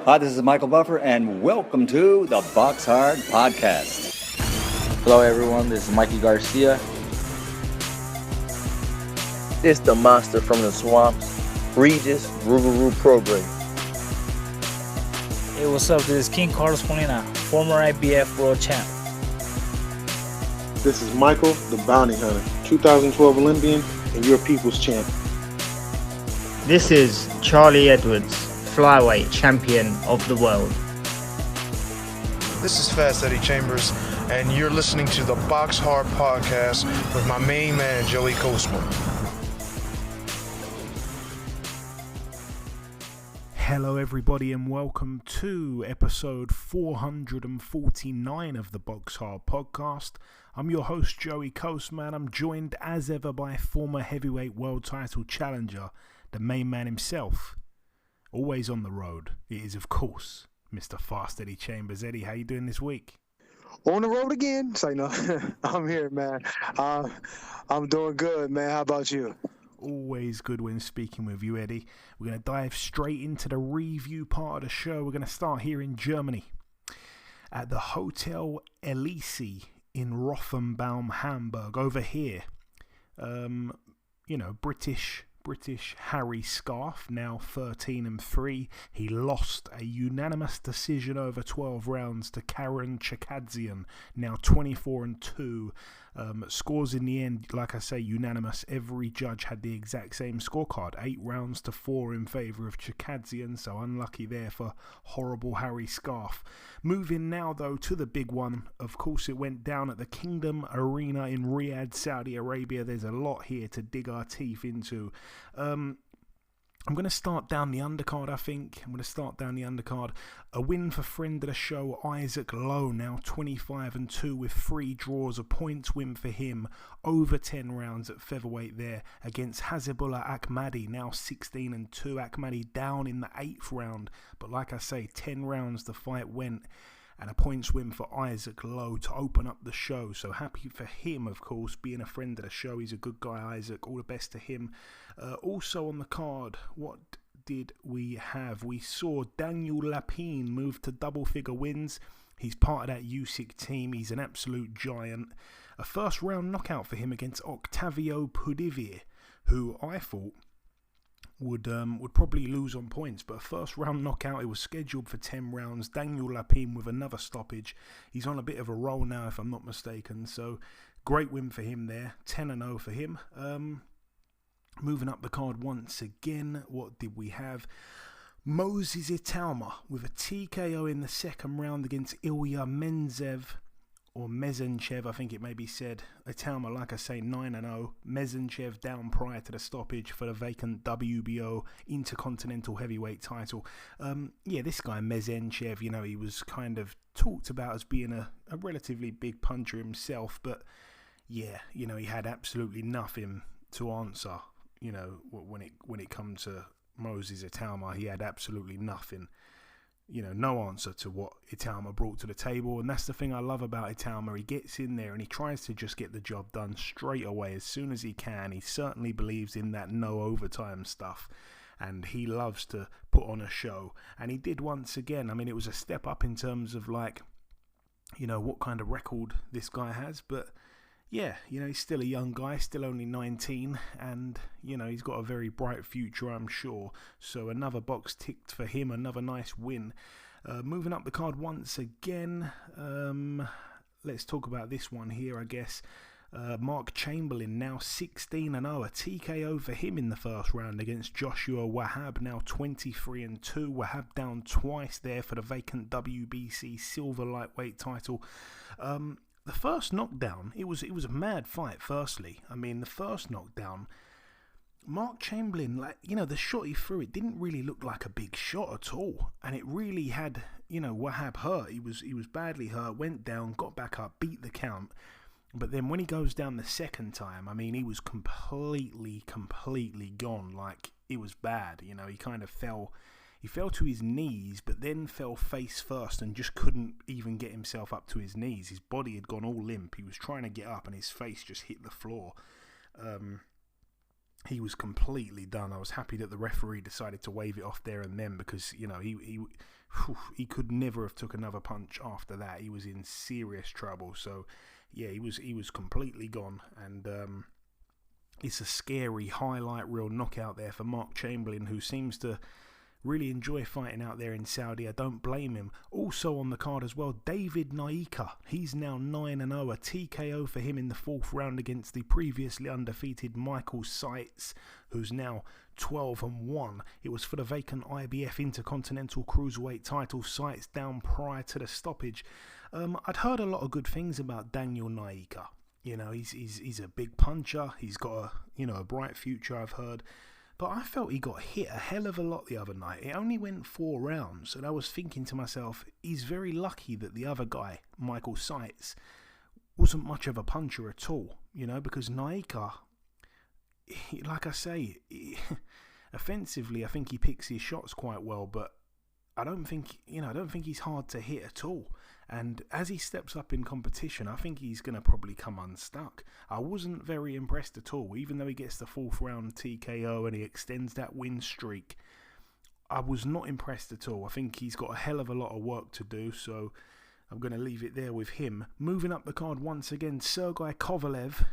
Hi, this is Michael Buffer, and welcome to the BoxHard Podcast. Hello, everyone. This is Mikey Garcia. This the monster from the swamps, Regis Rougarou Program. Hey, what's up? This is King Carlos Molina, former IBF world champ. This is Michael, the Bounty Hunter, 2012 Olympian and your people's champ. This is Charlie Edwards, flyweight champion of the world. This is Fast Eddie Chambers, and you're listening to the BoxHard Podcast with my main man, Joey Cordina. Hello everybody and welcome to episode 449 of the BoxHard Podcast. I'm your host Joey Cordina. I'm joined as ever by former heavyweight world title challenger, the main man himself. Always on the road, it is of course Mr. Fast Eddie Chambers. Eddie, how you doing this week? On the road again? Say no, I'm here, man. I'm doing good, man. How about you? Always good when speaking with you, Eddie. We're going to dive straight into the review part of the show. We're going to start here in Germany at the Hotel Elise in Rothenbaum, Hamburg. Over here, British Harry Scarf, now 13-3. He lost a unanimous decision over 12 rounds to Karen Chakadzian, now 24-2. Scores in the end, like I say, unanimous. Every judge had the exact same scorecard, 8-4 in favour of Chakadzian, so unlucky there for horrible Harry Scarf. Moving now though to the big one. Of course it went down at the Kingdom Arena in Riyadh, Saudi Arabia. There's a lot here to dig our teeth into. I'm going to start down the undercard, I think. A win for friend of the show, Isaac Lowe, now 25-2 with 3 draws. A points win for him, over 10 rounds at featherweight there against Hazibullah Akhmadi, now 16-2. Akhmadi down in the 8th round, but like I say, 10 rounds the fight went. And a points win for Isaac Lowe to open up the show. So happy for him, of course, being a friend of the show. He's a good guy, Isaac. All the best to him. Also on the card, what did we have? We saw Daniel Lapine move to double-figure wins. He's part of that USIC team. He's an absolute giant. A first-round knockout for him against Octavio Pudivir, who I thought would probably lose on points, but a first round knockout. It was scheduled for 10 rounds. Daniel Lapine with another stoppage. He's on a bit of a roll now, if I'm not mistaken, so great win for him there. 10-0 for him. Moving up the card once again, what did we have? Moses Itauma with a TKO in the second round against Ilya Menzev, or Mezenchev, I think it may be said. Itauma, like I say, 9-0. Mezenchev down prior to the stoppage for the vacant WBO Intercontinental Heavyweight title. This guy Mezenchev, he was kind of talked about as being a relatively big puncher himself, but he had absolutely nothing to answer. When it comes to Moses Itauma, he had absolutely nothing. No answer to what Itauma brought to the table. And that's the thing I love about Itauma. He gets in there and he tries to just get the job done straight away as soon as he can. He certainly believes in that no overtime stuff. And he loves to put on a show. And he did once again. I mean, it was a step up in terms of what kind of record this guy has. But yeah, he's still a young guy, still only 19, and, he's got a very bright future, I'm sure. So another box ticked for him, another nice win. Moving up the card once again, let's talk about this one here, I guess. Mark Chamberlain, now 16-0, a TKO for him in the first round against Joshua Wahab, now 23-2. Wahab down twice there for the vacant WBC Silver Lightweight title. The first knockdown, it was a mad fight, firstly. I mean, the first knockdown, Mark Chamberlain, the shot he threw, it didn't really look like a big shot at all. And it really had, Wahab hurt. He was badly hurt, went down, got back up, beat the count. But then when he goes down the second time, I mean, he was completely gone. Like, it was bad. He kind of fell to his knees, but then fell face first and just couldn't even get himself up to his knees. His body had gone all limp. He was trying to get up and his face just hit the floor. He was completely done. I was happy that the referee decided to wave it off there and then because, he he could never have took another punch after that. He was in serious trouble. So, yeah, he was completely gone. And it's a scary highlight reel knockout there for Mark Chamberlain, who seems to really enjoy fighting out there in Saudi. I don't blame him. Also on the card as well, David Naika. He's now 9-0. A TKO for him in the 4th round against the previously undefeated Michael Seitz, who's now 12-1. It was for the vacant IBF Intercontinental Cruiserweight title. Seitz down prior to the stoppage. I'd heard a lot of good things about Daniel Naika. You know, he's a big puncher. He's got a bright future, I've heard. But I felt he got hit a hell of a lot the other night. It only went 4 rounds, and I was thinking to myself, he's very lucky that the other guy, Michael Seitz, wasn't much of a puncher at all, because Naika, like I say, offensively, I think he picks his shots quite well, but I don't think he's hard to hit at all. And as he steps up in competition, I think he's going to probably come unstuck. I wasn't very impressed at all, even though he gets the 4th round TKO and he extends that win streak. I was not impressed at all. I think he's got a hell of a lot of work to do, so I'm going to leave it there with him. Moving up the card once again, Sergey Kovalev.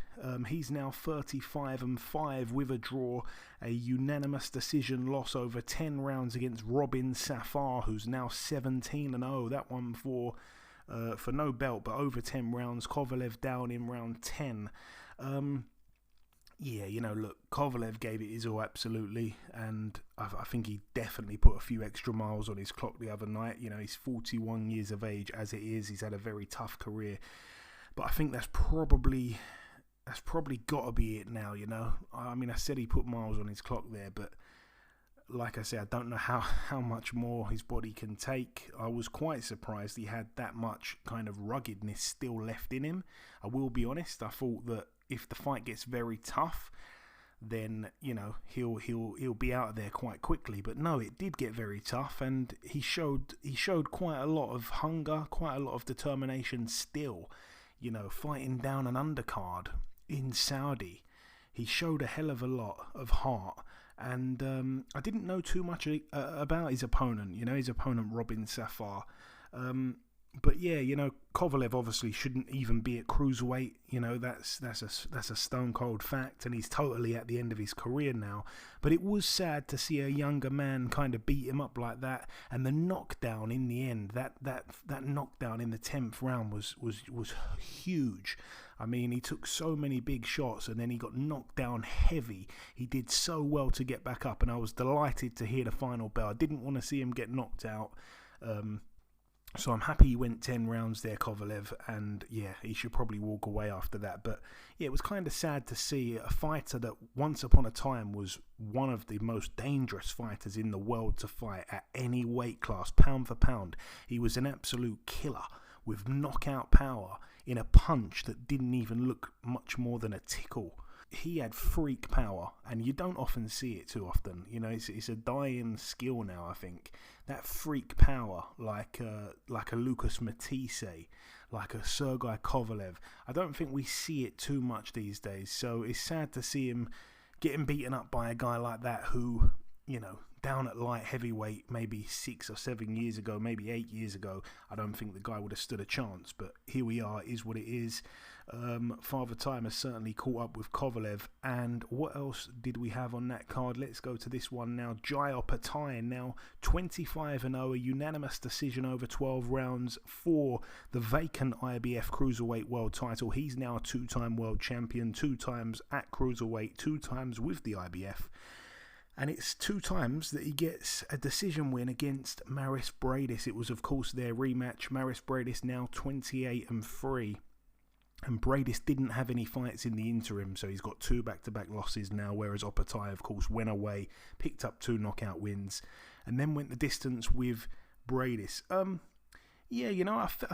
He's now 35-5 with a draw. A unanimous decision loss over 10 rounds against Robin Safar, who's now 17-0. That one for no belt, but over 10 rounds. Kovalev down in round 10. Look, Kovalev gave it his all, absolutely, and I think he definitely put a few extra miles on his clock the other night. He's 41 years of age as it is. He's had a very tough career, but I think that's probably got to be it now. I mean, I said he put miles on his clock there, but like I said, I don't know how much more his body can take. I was quite surprised he had that much kind of ruggedness still left in him. I will be honest, I thought that if the fight gets very tough, then he'll be out of there quite quickly. But no, it did get very tough, and he showed quite a lot of hunger, quite a lot of determination still. Fighting down an undercard in Saudi, he showed a hell of a lot of heart. And I didn't know too much about his opponent, his opponent Robin Safar. But yeah, Kovalev obviously shouldn't even be at cruiserweight. That's a stone cold fact, and he's totally at the end of his career now. But it was sad to see a younger man kind of beat him up like that, and the knockdown in the end, that knockdown in the 10th round was huge. I mean, he took so many big shots, and then he got knocked down heavy. He did so well to get back up, and I was delighted to hear the final bell. I didn't want to see him get knocked out. So I'm happy he went 10 rounds there, Kovalev, and yeah, he should probably walk away after that. But yeah, it was kind of sad to see a fighter that once upon a time was one of the most dangerous fighters in the world to fight at any weight class, pound for pound. He was an absolute killer with knockout power in a punch that didn't even look much more than a tickle. He had freak power, and you don't often see it too often. It's a dying skill now, I think. That freak power, like a Lucas Matisse, like a Sergey Kovalev. I don't think we see it too much these days. So it's sad to see him getting beaten up by a guy like that who, down at light heavyweight maybe 6 or 7 years ago, maybe 8 years ago, I don't think the guy would have stood a chance. But here we are, it is what it is. Father Time has certainly caught up with Kovalev. And what else did we have on that card? Let's go to this one now. Jai Opetaia now 25-0, a unanimous decision over 12 rounds for the vacant IBF Cruiserweight World title. He's now a 2-time world champion, 2 times at Cruiserweight, 2 times with the IBF. And it's 2 times that he gets a decision win against Maris Bradis. It was, of course, their rematch. Maris Bradis now 28-3. And Bradis didn't have any fights in the interim, so he's got 2 back-to-back losses now, whereas Opetaia, of course, went away, picked up 2 knockout wins, and then went the distance with Bradis. I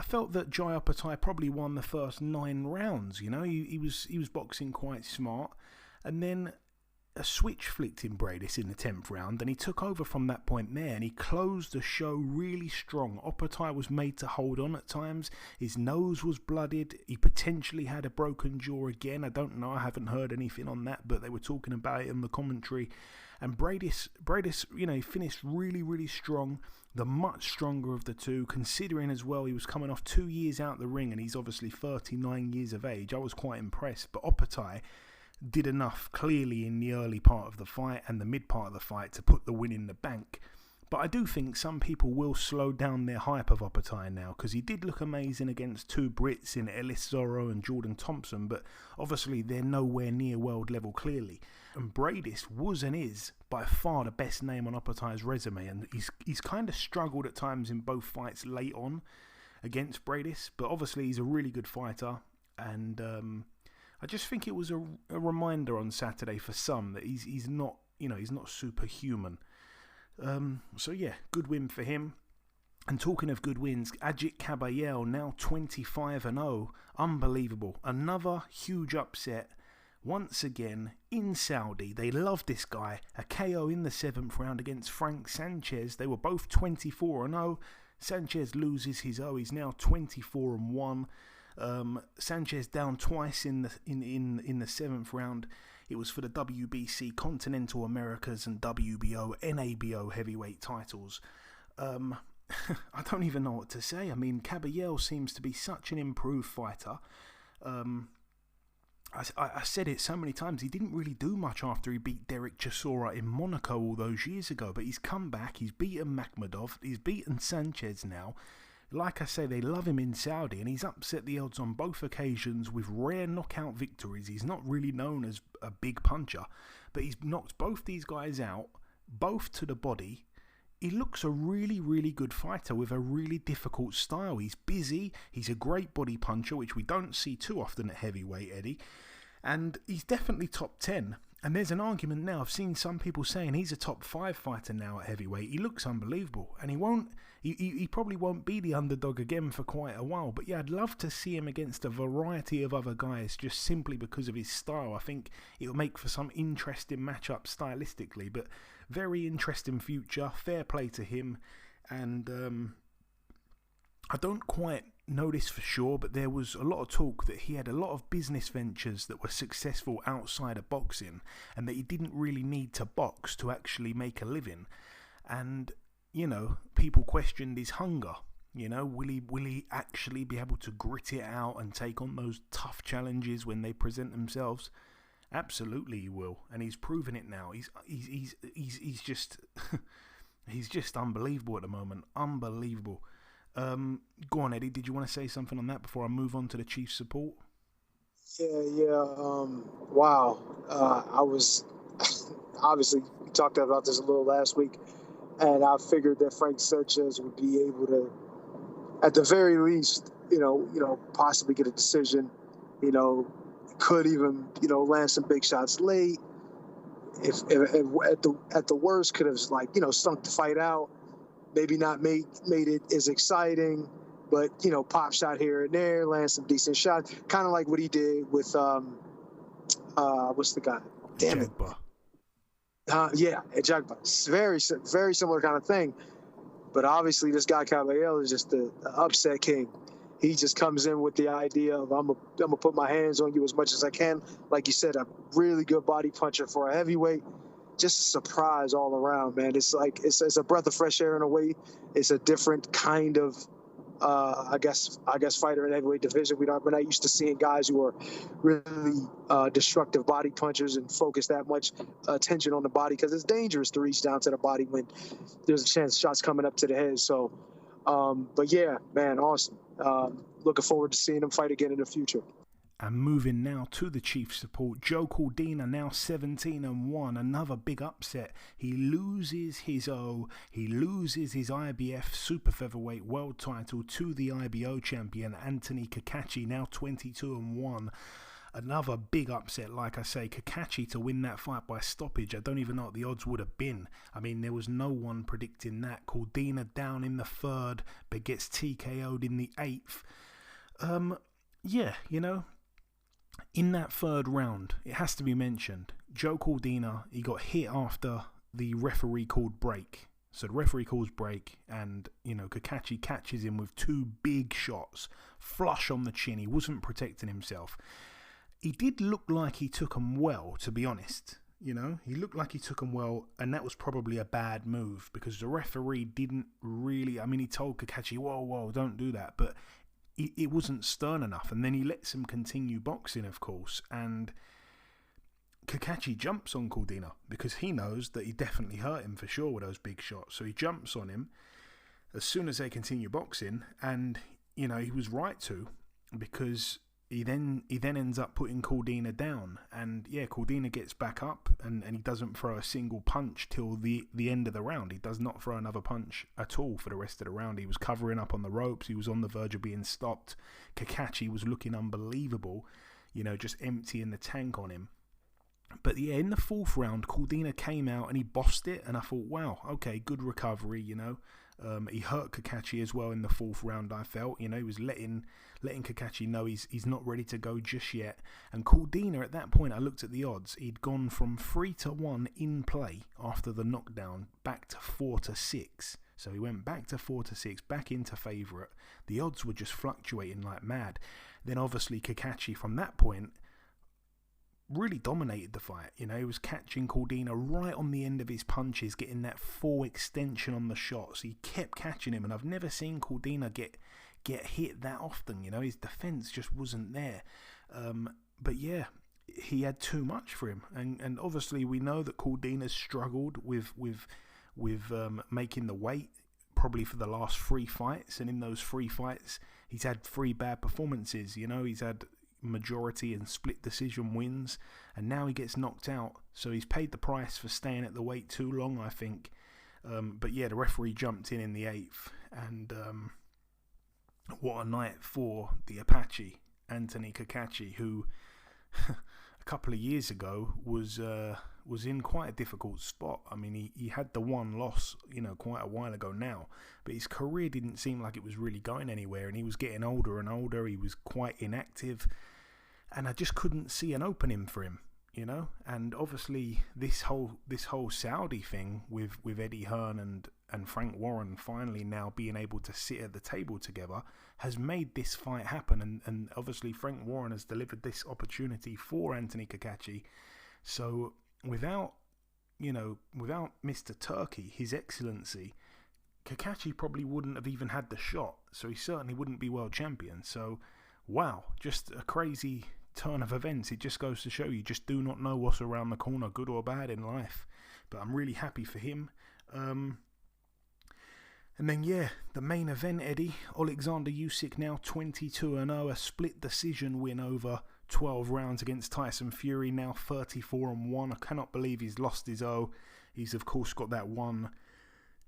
felt that Jai Opetaia probably won the first 9 rounds. He was boxing quite smart, and then a switch flicked in Bradis in the 10th round, and he took over from that point there, and he closed the show really strong. Opetaia was made to hold on at times. His nose was blooded. He potentially had a broken jaw again. I don't know. I haven't heard anything on that, but they were talking about it in the commentary. And Bradis, he finished really, really strong, the much stronger of the two, considering as well he was coming off 2 years out the ring and he's obviously 39 years of age. I was quite impressed, but Opatai did enough clearly in the early part of the fight and the mid part of the fight to put the win in the bank. But I do think some people will slow down their hype of Opatai now, because he did look amazing against two Brits in Ellis Zorro and Jordan Thompson, but obviously they're nowhere near world level clearly. And Bradis was and is by far the best name on Opatai's resume, and he's kind of struggled at times in both fights late on against Bradis, but obviously he's a really good fighter, and I just think it was a reminder on Saturday for some that he's not superhuman. So yeah, good win for him. And talking of good wins, Ajit Kabayel now 25-0, unbelievable. Another huge upset. Once again, in Saudi, they love this guy. A KO in the 7th round against Frank Sanchez. They were both 24-0. Sanchez loses his O. He's now 24-1. Sanchez down twice in the 7th round. It was for the WBC Continental Americas and WBO, NABO heavyweight titles. I don't even know what to say. I mean, Kabayel seems to be such an improved fighter. I said it so many times, he didn't really do much after he beat Derek Chisora in Monaco all those years ago, but he's come back, he's beaten Makhmudov, he's beaten Sanchez now. Like I say, they love him in Saudi, and he's upset the odds on both occasions with rare knockout victories. He's not really known as a big puncher, but he's knocked both these guys out, both to the body. He looks a really, really good fighter with a really difficult style. He's busy, he's a great body puncher, which we don't see too often at heavyweight, Eddie. And he's definitely top 10. And there's an argument now, I've seen some people saying he's a top 5 fighter now at heavyweight. He looks unbelievable. And he probably won't be the underdog again for quite a while. But yeah, I'd love to see him against a variety of other guys just simply because of his style. I think it'll make for some interesting matchups stylistically. But very interesting future. Fair play to him. And I don't quite know this for sure, but there was a lot of talk that he had a lot of business ventures that were successful outside of boxing, and that he didn't really need to box to actually make a living. And people questioned his hunger. Will he actually be able to grit it out and take on those tough challenges when they present themselves? Absolutely, he will, and he's proven it now. He's just he's just unbelievable at the moment. Unbelievable. Go on, Eddie. Did you want to say something on that before I move on to the Chiefs support? Yeah. Wow. I was obviously we talked about this a little last week, and I figured that Frank Sanchez would be able to, at the very least, possibly get a decision. Could even land some big shots late. If at the worst could have stunk the fight out. Maybe not made it as exciting, but, pop shot here and there, land some decent shots. Kind of like what he did with, what's the guy? Damn it. Jagba. It's very, very similar kind of thing. But obviously this guy Caballero is just the upset king. He just comes in with the idea of, I'm gonna put my hands on you as much as I can. Like you said, a really good body puncher for a heavyweight. Just a surprise all around, man. It's like it's a breath of fresh air in a way. It's a different kind of, I guess, fighter in the heavyweight division. We're not used to seeing guys who are really destructive body punchers and focus that much attention on the body, because it's dangerous to reach down to the body when there's a chance of shots coming up to the head. So, but yeah, man, awesome. Looking forward to seeing him fight again in the future. And moving now to the Chiefs support, Joe Cordina now 17-1, another big upset. He loses his O, he loses his IBF Super-Featherweight world title to the IBO champion Anthony Cacace, now 22-1. Another big upset, like I say, Cacace to win that fight by stoppage. I don't even know what the odds would have been. I mean, there was no one predicting that. Cordina down in the 3rd, but gets TKO'd in the 8th. In that 3rd round, it has to be mentioned, Joe Cordina, he got hit after the referee called break. So the referee calls break, and, Cacace catches him with 2 big shots, flush on the chin. He wasn't protecting himself. He did look like he took them well, to be honest. You know, he looked like he took him well, and that was probably a bad move because the referee didn't really. I mean, he told Cacace, "Whoa, don't do that," but it wasn't stern enough. And then he lets him continue boxing, of course, and Cacace jumps on Cordina because he knows that he definitely hurt him for sure with those big shots. So he jumps on him as soon as they continue boxing, and you know he was right to, because he then ends up putting Cordina down, and yeah, Cordina gets back up and he doesn't throw a single punch till the end of the round. He does not throw another punch at all for the rest of the round. He was covering up on the ropes. He was on the verge of being stopped. Cacace was looking unbelievable, you know, just emptying the tank on him. But yeah, in the fourth round, Cordina came out and he bossed it, and I thought, wow, okay, good recovery, you know. He hurt Cacace as well in the fourth round, I felt. You know, he was letting Cacace know he's not ready to go just yet. And Cordina, at that point, I looked at the odds. He'd gone from 3-1 in play after the knockdown back to 4-6. So he went back to 4-6, back into favourite. The odds were just fluctuating like mad. Then obviously Cacace from that point really dominated the fight. You know, he was catching Cordina right on the end of his punches, getting that full extension on the shots. He kept catching him, and I've never seen Cordina get hit that often. You know, his defense just wasn't there. But yeah, he had too much for him, and obviously we know that Cordina struggled with making the weight probably for the last 3 fights, and in those 3 fights he's had 3 bad performances. You know, he's had majority and split decision wins, and now he gets knocked out, so he's paid the price for staying at the weight too long, I think. But yeah, the referee jumped in the 8th, and what a night for the Apache, Anthony Cacace, who a couple of years ago was in quite a difficult spot. I mean, he had the one loss, you know, quite a while ago now, but his career didn't seem like it was really going anywhere, and he was getting older and older. He was quite inactive, and I just couldn't see an opening for him, you know. And obviously this whole Saudi thing with Eddie Hearn and Frank Warren finally now being able to sit at the table together has made this fight happen, and obviously Frank Warren has delivered this opportunity for Anthony Cacace. So without Mr. Turkey, His Excellency, Cacace probably wouldn't have even had the shot, so he certainly wouldn't be world champion. So wow, just a crazy turn of events. It just goes to show you just do not know what's around the corner, good or bad in life. But I'm really happy for him. And then yeah, the main event, Eddie, Alexander Usyk now 22-0, a split decision win over 12 rounds against Tyson Fury, now 34-1. I cannot believe he's lost his O. He's of course got that one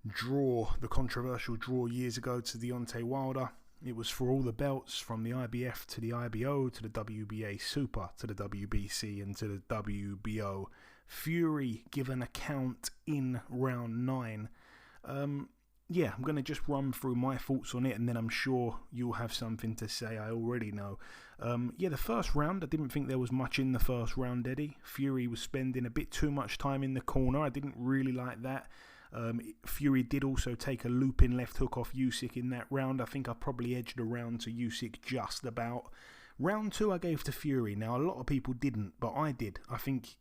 draw, the controversial draw years ago to Deontay Wilder. It was for all the belts, from the IBF to the IBO to the WBA Super to the WBC and to the WBO. Fury given a count in round 9. Yeah, I'm going to just run through my thoughts on it, and then I'm sure you'll have something to say. I already know. Yeah, the first round, I didn't think there was much in the first round, Eddie. Fury was spending a bit too much time in the corner. I didn't really like that. Fury did also take a looping left hook off Usyk in that round. I think I probably edged around to Usyk just about. Round 2 I gave to Fury. Now, a lot of people didn't, but I did. I think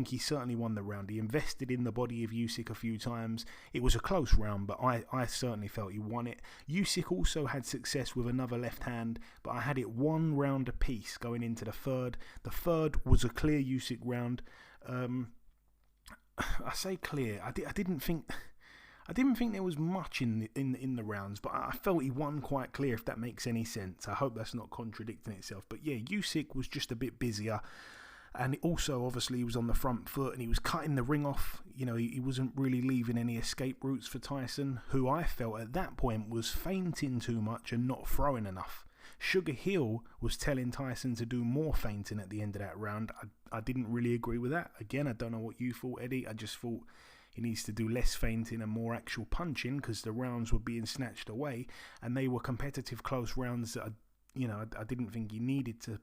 he certainly won the round. He invested in the body of Usyk a few times. It was a close round, but I certainly felt he won it. Usyk also had success with another left hand, but I had it 1 round apiece going into the third. The third was a clear Usyk round. I say clear. I didn't think there was much in the rounds, but I felt he won quite clear, if that makes any sense. I hope that's not contradicting itself. But yeah, Usyk was just a bit busier, and also obviously he was on the front foot and he was cutting the ring off. You know, he wasn't really leaving any escape routes for Tyson, who I felt at that point was feinting too much and not throwing enough. Sugar Hill was telling Tyson to do more feinting at the end of that round. I didn't really agree with that. Again, I don't know what you thought, Eddie. I just thought he needs to do less feinting and more actual punching, because the rounds were being snatched away, and they were competitive, close rounds that I didn't think he needed to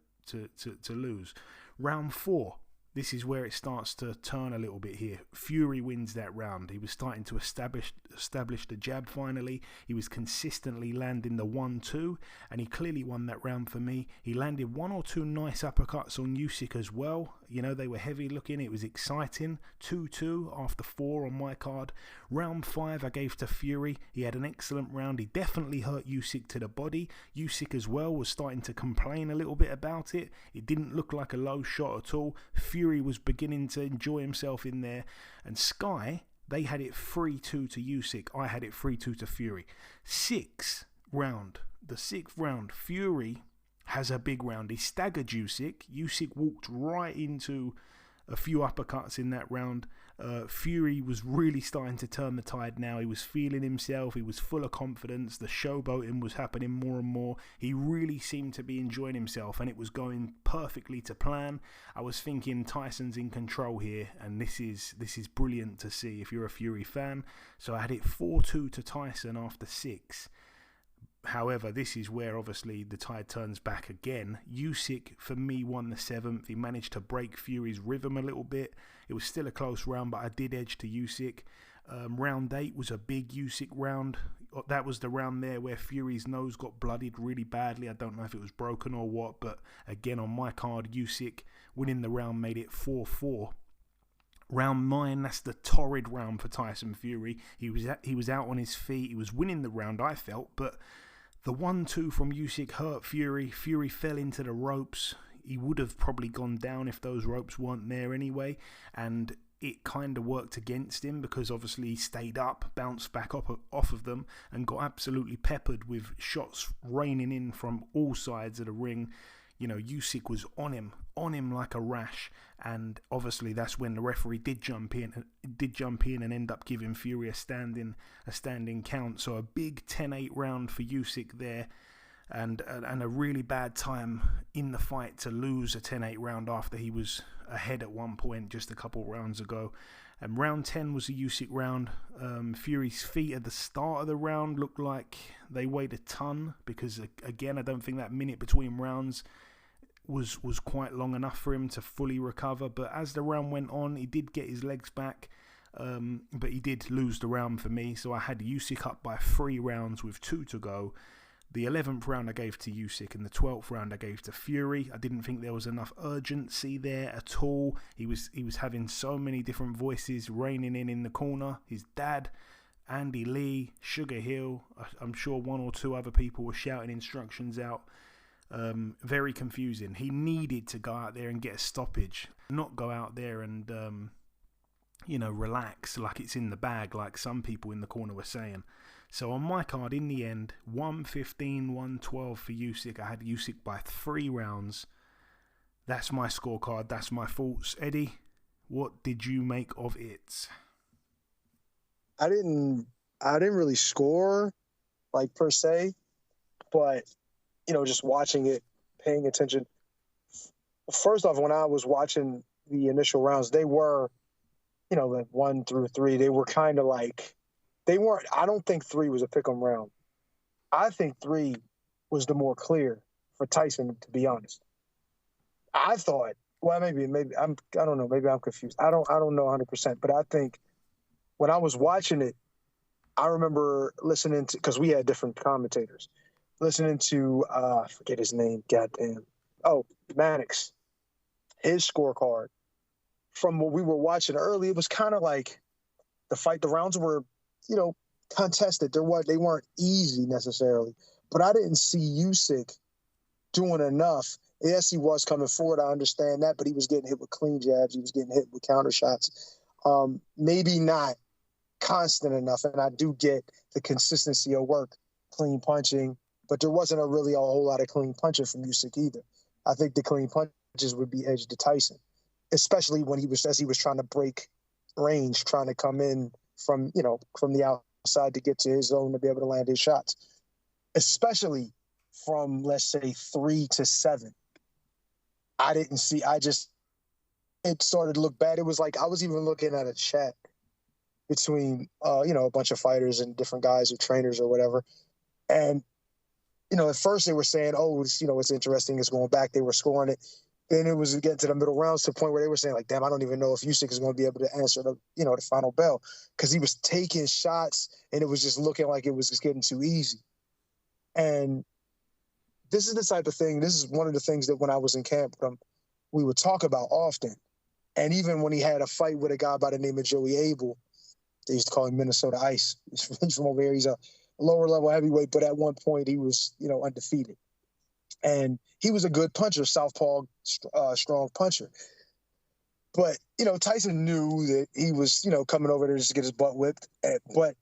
lose. Round 4. This is where it starts to turn a little bit here. Fury wins that round. He was starting to establish established the jab finally. He was consistently landing the 1-2, and he clearly won that round for me. He landed 1 or 2 nice uppercuts on Usyk as well. You know, they were heavy looking. It was exciting. 2-2 after 4 on my card. Round 5 I gave to Fury. He had an excellent round. He definitely hurt Usyk to the body. Usyk as well was starting to complain a little bit about it. It didn't look like a low shot at all. Fury was beginning to enjoy himself in there. And Sky, they had it 3-2 to Usyk. I had it 3-2 to Fury. The 6th round, Fury has a big round. He staggered Usyk. Usyk walked right into a few uppercuts in that round. Fury was really starting to turn the tide now. He was feeling himself. He was full of confidence. The showboating was happening more and more. He really seemed to be enjoying himself, and it was going perfectly to plan. I was thinking Tyson's in control here, and this is brilliant to see if you're a Fury fan. So I had it 4-2 to Tyson after 6. However, this is where obviously the tide turns back again. Usyk, for me, won the 7th. He managed to break Fury's rhythm a little bit. It was still a close round, but I did edge to Usyk. Round 8 was a big Usyk round. That was the round there where Fury's nose got bloodied really badly. I don't know if it was broken or what, but again, on my card, Usyk winning the round made it 4-4. Round 9, that's the torrid round for Tyson Fury. He was out on his feet. He was winning the round, I felt, but the 1-2 from Usyk hurt Fury. Fury fell into the ropes. He would have probably gone down if those ropes weren't there anyway, and it kind of worked against him because obviously he stayed up, bounced back off of them, and got absolutely peppered with shots raining in from all sides of the ring. You know, Usyk was on him like a rash, and obviously that's when the referee did jump in and end up giving Fury a standing count. So a big 10-8 round for Usyk there, and a really bad time in the fight to lose a 10-8 round after he was ahead at one point just a couple rounds ago. And round 10 was a Usyk round. Fury's feet at the start of the round looked like they weighed a ton because, again, I don't think that minute between rounds was quite long enough for him to fully recover. But as the round went on, he did get his legs back, but he did lose the round for me. So I had Usyk up by 3 rounds with 2 to go. The 11th round I gave to Usyk, and the 12th round I gave to Fury. I didn't think there was enough urgency there at all. He was having so many different voices raining in the corner. His dad, Andy Lee, Sugar Hill, I'm sure 1 or 2 other people were shouting instructions out. Very confusing. He needed to go out there and get a stoppage, not go out there and relax like it's in the bag, like some people in the corner were saying. So on my card, in the end, 115, 112 for Usyk. I had Usyk by 3 rounds. That's my scorecard. That's my thoughts. Eddie, what did you make of it? I didn't really score, like, per se, but, just watching it, paying attention. First off, when I was watching the initial rounds, they were, like 1 through 3, they were kind of like, they weren't, I don't think 3 was a pick'em round. I think 3 was the more clear for Tyson, to be honest. I thought, well, maybe I don't know, maybe I'm confused. I don't know 100%, but I think when I was watching it, I remember listening to, because we had different commentators, listening to, I forget his name, goddamn. Oh, Mannix, his scorecard. From what we were watching early, it was kind of like the rounds were, contested. They weren't easy necessarily, but I didn't see Usyk doing enough. Yes, he was coming forward. I understand that, but he was getting hit with clean jabs. He was getting hit with counter shots. Maybe not constant enough, and I do get the consistency of work, clean punching, but there wasn't really a whole lot of clean punching from Usyk either. I think the clean punches would be edged to Tyson, especially when he was trying to break range, trying to come in from the outside to get to his zone to be able to land his shots, especially from, let's say, 3 to 7. It started to look bad. It was like, I was even looking at a chat between, a bunch of fighters and different guys or trainers or whatever. And, at first they were saying, oh, it's interesting. It's going back. They were scoring it. then it was getting to the middle rounds to the point where they were saying, like, damn, I don't even know if Usyk is going to be able to answer the final bell, because he was taking shots and it was just looking like it was just getting too easy. And this is the type of thing, this is one of the things that when I was in camp, we would talk about often. And even when he had a fight with a guy by the name of Joey Abel, they used to call him Minnesota Ice. He's from over here. He's a lower level heavyweight, but at one point he was, undefeated. And he was a good puncher, southpaw, strong puncher. But, Tyson knew that he was, coming over there just to get his butt whipped. But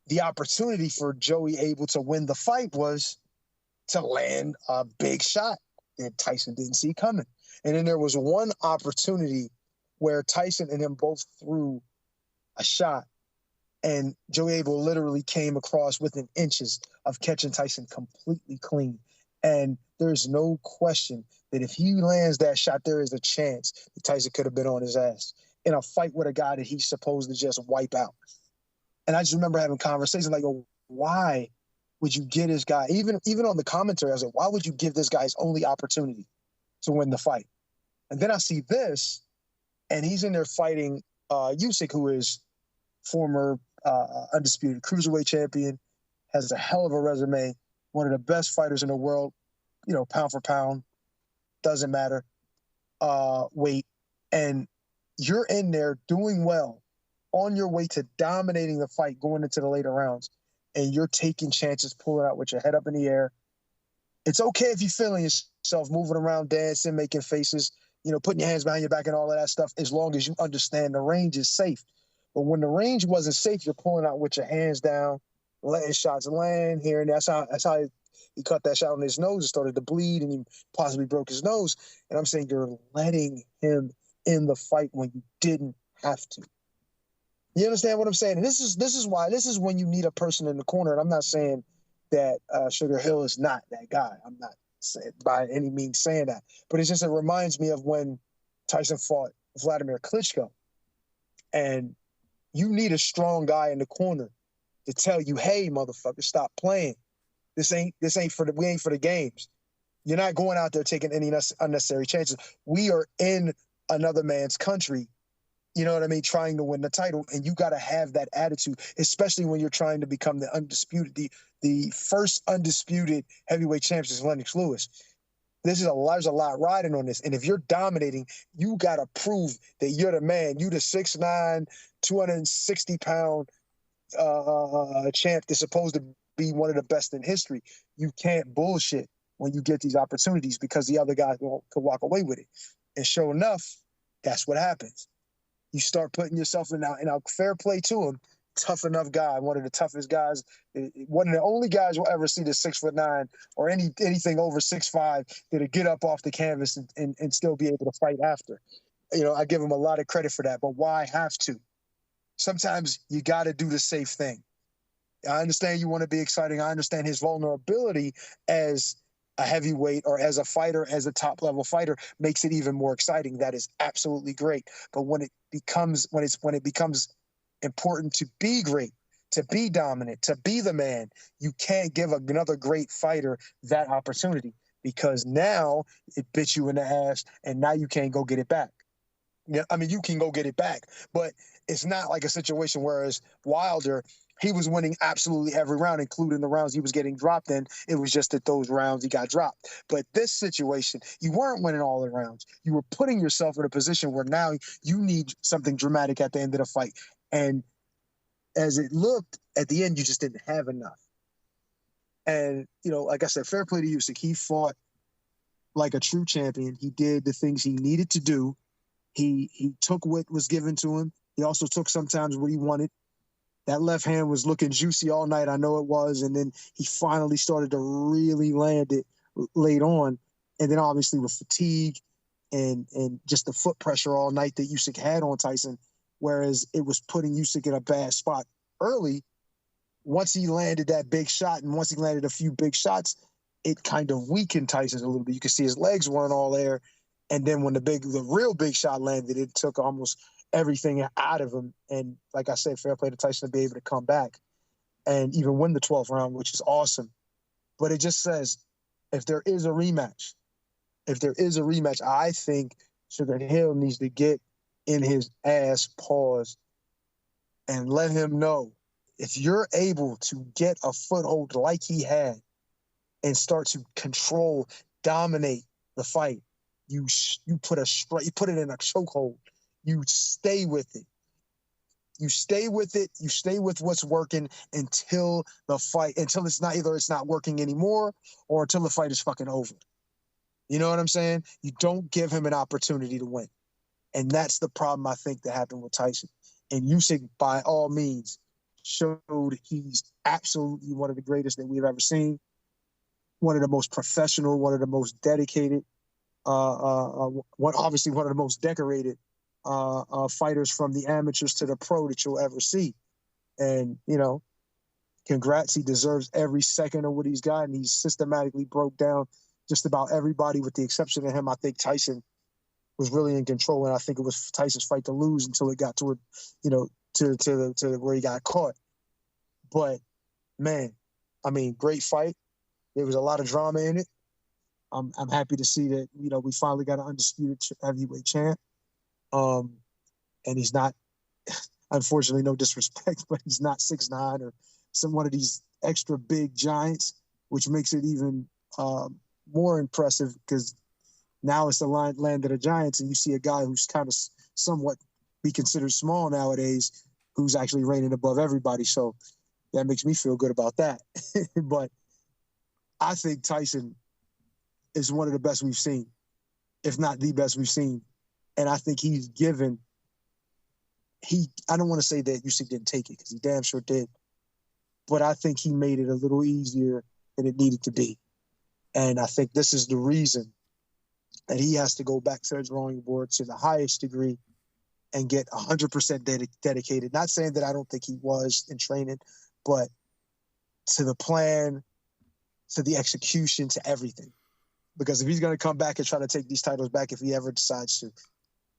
the opportunity for Joey Abel to win the fight was to land a big shot that Tyson didn't see coming. And then there was one opportunity where Tyson and him both threw a shot, and Joey Abel literally came across within inches of catching Tyson completely clean. And there's no question that if he lands that shot, there is a chance that Tyson could have been on his ass in a fight with a guy that he's supposed to just wipe out. And I just remember having conversations like, oh, why would you give this guy, even on the commentary, I was like, why would you give this guy his only opportunity to win the fight? And then I see this, and he's in there fighting Usyk, who is former undisputed cruiserweight champion, has a hell of a resume, one of the best fighters in the world, pound for pound, doesn't matter, weight. And you're in there doing well, on your way to dominating the fight going into the later rounds, and you're taking chances, pulling out with your head up in the air. It's okay if you're feeling yourself, moving around, dancing, making faces, putting your hands behind your back and all of that stuff, as long as you understand the range is safe. But when the range wasn't safe, you're pulling out with your hands down, letting shots land here and there. That's how he caught that shot on his nose. It started to bleed, and he possibly broke his nose. And I'm saying you're letting him in the fight when you didn't have to. You understand what I'm saying? And this is when you need a person in the corner. And I'm not saying that Sugar Hill is not that guy. I'm not by any means saying that. But it reminds me of when Tyson fought Vladimir Klitschko. And you need a strong guy in the corner to tell you, hey, motherfucker, stop playing. We ain't for the games. You're not going out there taking any unnecessary chances. We are in another man's country, you know what I mean, trying to win the title, and you got to have that attitude, especially when you're trying to become the first undisputed heavyweight champion is Lennox Lewis. There's a lot riding on this, and if you're dominating, you got to prove that you're the man. You the 6'9", 260-pound champ that's supposed to be one of the best in history. You can't bullshit when you get these opportunities, because the other guys could walk away with it. And sure enough, that's what happens. You start putting yourself in a fair play to him. Tough enough guy, one of the toughest guys, one of the only guys you'll ever see that's 6'9" or anything over 6'5" that'll get up off the canvas and still be able to fight after. I give him a lot of credit for that, but why have to? Sometimes you got to do the safe thing. I understand you want to be exciting. I understand his vulnerability as a heavyweight or as a fighter, as a top-level fighter, makes it even more exciting. That is absolutely great. But when it becomes important to be great, to be dominant, to be the man, you can't give another great fighter that opportunity, because now it bit you in the ass and now you can't go get it back. Yeah, I mean, you can go get it back, but it's not like a situation whereas Wilder, he was winning absolutely every round, including the rounds he was getting dropped in. It was just that those rounds he got dropped. But this situation, you weren't winning all the rounds. You were putting yourself in a position where now you need something dramatic at the end of the fight. And as it looked, at the end, you just didn't have enough. And, like I said, fair play to Usyk. He fought like a true champion. He did the things he needed to do. He took what was given to him. He also took sometimes what he wanted. That left hand was looking juicy all night. I know it was. And then he finally started to really land it late on. And then obviously with fatigue and just the foot pressure all night that Usyk had on Tyson, whereas it was putting Usyk in a bad spot early, once he landed that big shot and once he landed a few big shots, it kind of weakened Tyson a little bit. You could see his legs weren't all there. And then when the real big shot landed, it took almost everything out of him. And like I said, fair play to Tyson to be able to come back and even win the 12th round, which is awesome. But it just says, if there is a rematch, if there is a rematch, I think Sugar Hill needs to get in his ass, pause, and let him know, if you're able to get a foothold like he had and start to control, dominate the fight, you put it in a chokehold. You stay with it. You stay with it. You stay with what's working until it's not working anymore, or until the fight is fucking over. You know what I'm saying? You don't give him an opportunity to win. And that's the problem I think that happened with Tyson. And Usyk, by all means, showed he's absolutely one of the greatest that we've ever seen. One of the most professional, one of the most dedicated, obviously one of the most decorated fighters from the amateurs to the pro that you'll ever see. And, congrats. He deserves every second of what he's got. And he's systematically broke down just about everybody with the exception of him. I think Tyson was really in control, and I think it was Tyson's fight to lose until it got toward, to where he got caught. But, man, great fight. There was a lot of drama in it. I'm happy to see that, we finally got an undisputed heavyweight champ. And he's not, unfortunately, no disrespect, but he's not 6'9" or one of these extra big giants, which makes it even more impressive, because now it's the land of the giants, and you see a guy who's kind of somewhat be considered small nowadays, who's actually reigning above everybody. So that makes me feel good about that. But I think Tyson is one of the best we've seen, if not the best we've seen. And I think he's given I don't want to say that Usyk didn't take it, because he damn sure did. But I think he made it a little easier than it needed to be. And I think this is the reason that he has to go back to the drawing board to the highest degree and get 100% dedicated. Not saying that I don't think he was in training, but to the plan, to the execution, to everything. Because if he's going to come back and try to take these titles back, if he ever decides to,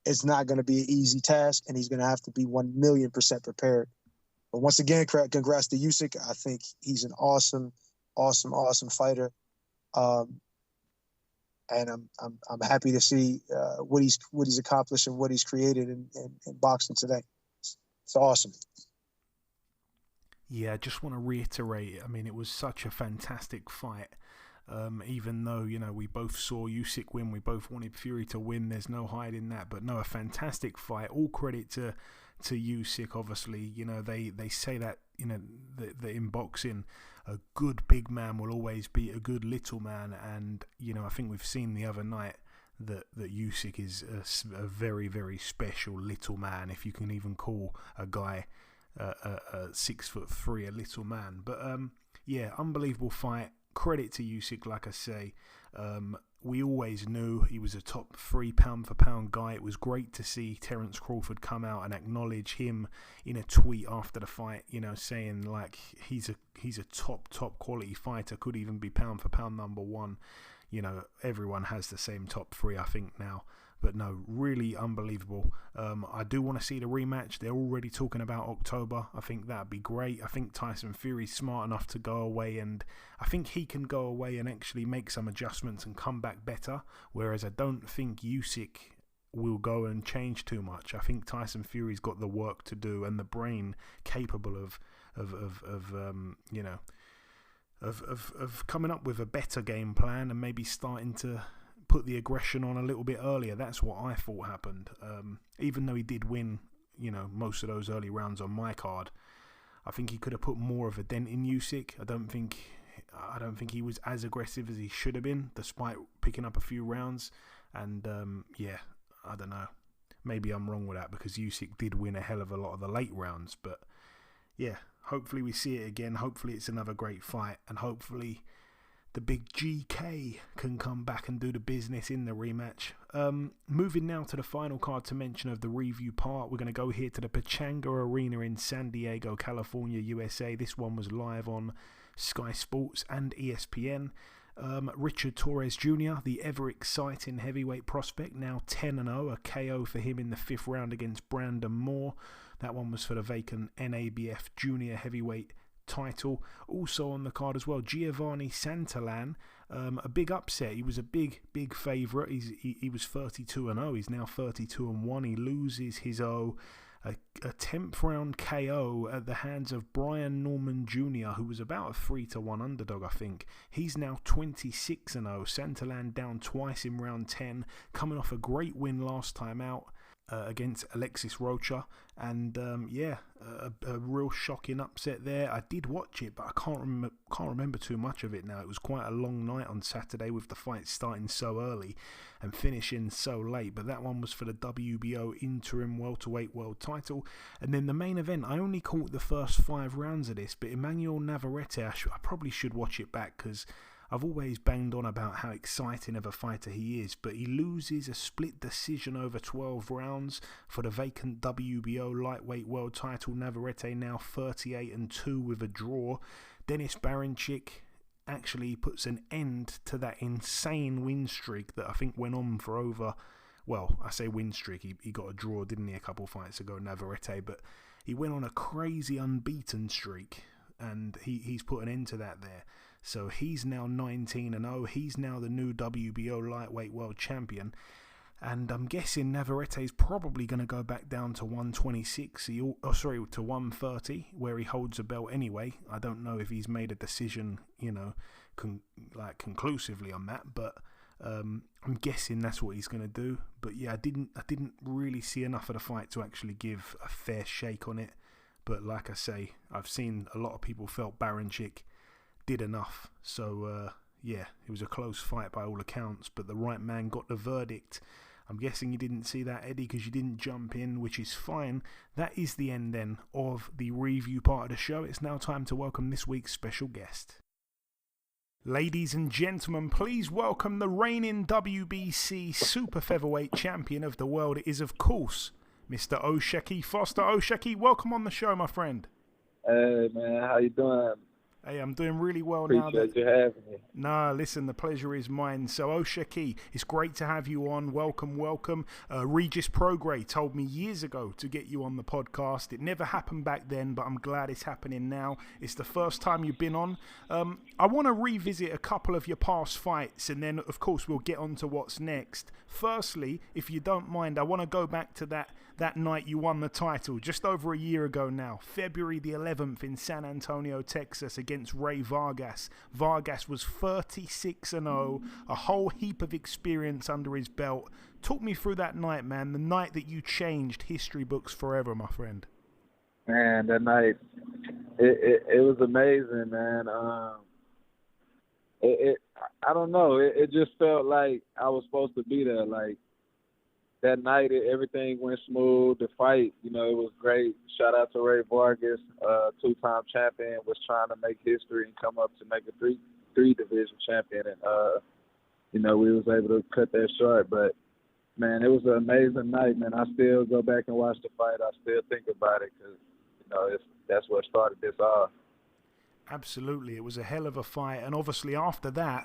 it's not going to be an easy task, and he's going to have to be 1,000,000% prepared. But once again, congrats to Usyk. I think he's an awesome, awesome, awesome fighter. And I'm happy to see what he's accomplished and what he's created in boxing today. It's awesome. Yeah, I just want to reiterate, it was such a fantastic fight. Even though, we both saw Usyk win, we both wanted Fury to win, there's no hiding that. But no, a fantastic fight. All credit to Usyk, obviously. They say that, that in boxing, a good big man will always beat a good little man. And, I think we've seen the other night that Usyk is a very, very special little man, if you can even call a guy 6'3" a little man. But, unbelievable fight. Credit to Usyk, like I say. We always knew he was a top 3 pound-for-pound guy. It was great to see Terence Crawford come out and acknowledge him in a tweet after the fight, saying like he's a top quality fighter, could even be pound-for-pound number 1. Everyone has the same top 3, I think, now. But no, really unbelievable. I do want to see the rematch. They're already talking about October. I think that'd be great. I think Tyson Fury's smart enough to go away, and I think he can go away and actually make some adjustments and come back better. Whereas I don't think Usyk will go and change too much. I think Tyson Fury's got the work to do and the brain capable of coming up with a better game plan and maybe starting to put the aggression on a little bit earlier. That's what I thought happened. Even though he did win, most of those early rounds on my card, I think he could have put more of a dent in Usyk. I don't think he was as aggressive as he should have been, despite picking up a few rounds. And I don't know. Maybe I'm wrong with that, because Usyk did win a hell of a lot of the late rounds. But yeah, hopefully we see it again. Hopefully it's another great fight, and hopefully the big GK can come back and do the business in the rematch. Moving now to the final card to mention of the review part, we're going to go here to the Pechanga Arena in San Diego, California, USA. This one was live on Sky Sports and ESPN. Richard Torres Jr., the ever-exciting heavyweight prospect, now 10-0, a KO for him in the 5th round against Brandon Moore. That one was for the vacant NABF Junior Heavyweight title. Also on the card as well, Giovanni Santillan, a big upset. He was a big favourite. He was 32-0. He's now 32-1. He loses his a 10th round KO at the hands of Brian Norman Jr., who was about a 3-1 underdog, I think. He's now 26-0. Santillan down twice in round 10, coming off a great win last time out against Alexis Rocha. And a real shocking upset there. I did watch it, but I can't remember too much of it now. It was quite a long night on Saturday with the fight starting so early and finishing so late. But that one was for the WBO interim welterweight world title. And then the main event, I only caught the first 5 rounds of this, but Emmanuel Navarrete, I probably should watch it back because I've always banged on about how exciting of a fighter he is, but he loses a split decision over 12 rounds for the vacant WBO lightweight world title. Navarrete now 38-2 with a draw. Denis Baranchyk actually puts an end to that insane win streak that I think went on for over, well, I say win streak, he got a draw, didn't he, a couple fights ago, Navarrete, but he went on a crazy unbeaten streak, and he's put an end to that there. So he's now 19-0. He's now the new WBO lightweight world champion. And I'm guessing Navarrete's probably going to go back down to 126, to 130, where he holds a belt anyway. I don't know if he's made a decision, conclusively on that, but I'm guessing that's what he's going to do. But yeah, I didn't really see enough of the fight to actually give a fair shake on it. But like I say, I've seen a lot of people felt Baranchyk did enough. So it was a close fight by all accounts, but the right man got the verdict. I'm guessing you didn't see that, Eddie, because you didn't jump in, which is fine. That is the end then of the review part of the show. It's now time to welcome this week's special guest. Ladies and gentlemen, please welcome the reigning WBC Super-Featherweight champion of the world. It is, of course, Mr. Osheki Foster. Osheki, welcome on the show, my friend. Hey, man, how you doing? Hey, I'm doing really well Appreciate you having me. Nah, listen, the pleasure is mine. So, Osheki, it's great to have you on. Welcome. Regis Prograis told me years ago to get you on the podcast. It never happened back then, but I'm glad it's happening now. It's the first time you've been on. I want to revisit a couple of your past fights, and then, of course, we'll get on to what's next. Firstly, if you don't mind, I want to go back to that night you won the title, just over a year ago now, February the 11th in San Antonio, Texas, against Ray Vargas. Vargas was 36-0, a whole heap of experience under his belt. Talk me through that night, man, the night that you changed history books forever, my friend. Man, that night, it was amazing, man. I don't know, it just felt like I was supposed to be there, like, that night, everything went smooth. The fight, it was great. Shout out to Ray Vargas, two-time champion, was trying to make history and come up to make a three-division champion. And, we was able to cut that short. But, man, it was an amazing night, man. I still go back and watch the fight. I still think about it because, that's what started this off. Absolutely, it was a hell of a fight, and obviously after that,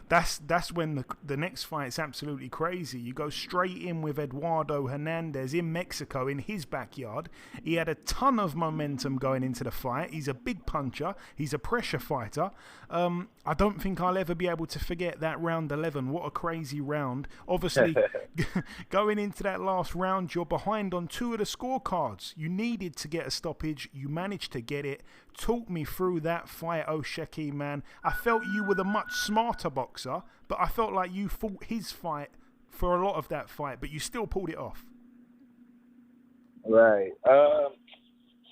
that's when the next fight's absolutely crazy. You go straight in with Eduardo Hernandez in Mexico in his backyard. He had a ton of momentum going into the fight. He's a big puncher. He's a pressure fighter. I don't think I'll ever be able to forget that round 11. What a crazy round. Obviously, going into that last round, you're behind on 2 of the scorecards. You needed to get a stoppage. You managed to get it. Talk me through that fight, Osheki, man. I felt you were the much smarter boxer, but I felt like you fought his fight for a lot of that fight, but you still pulled it off. Right.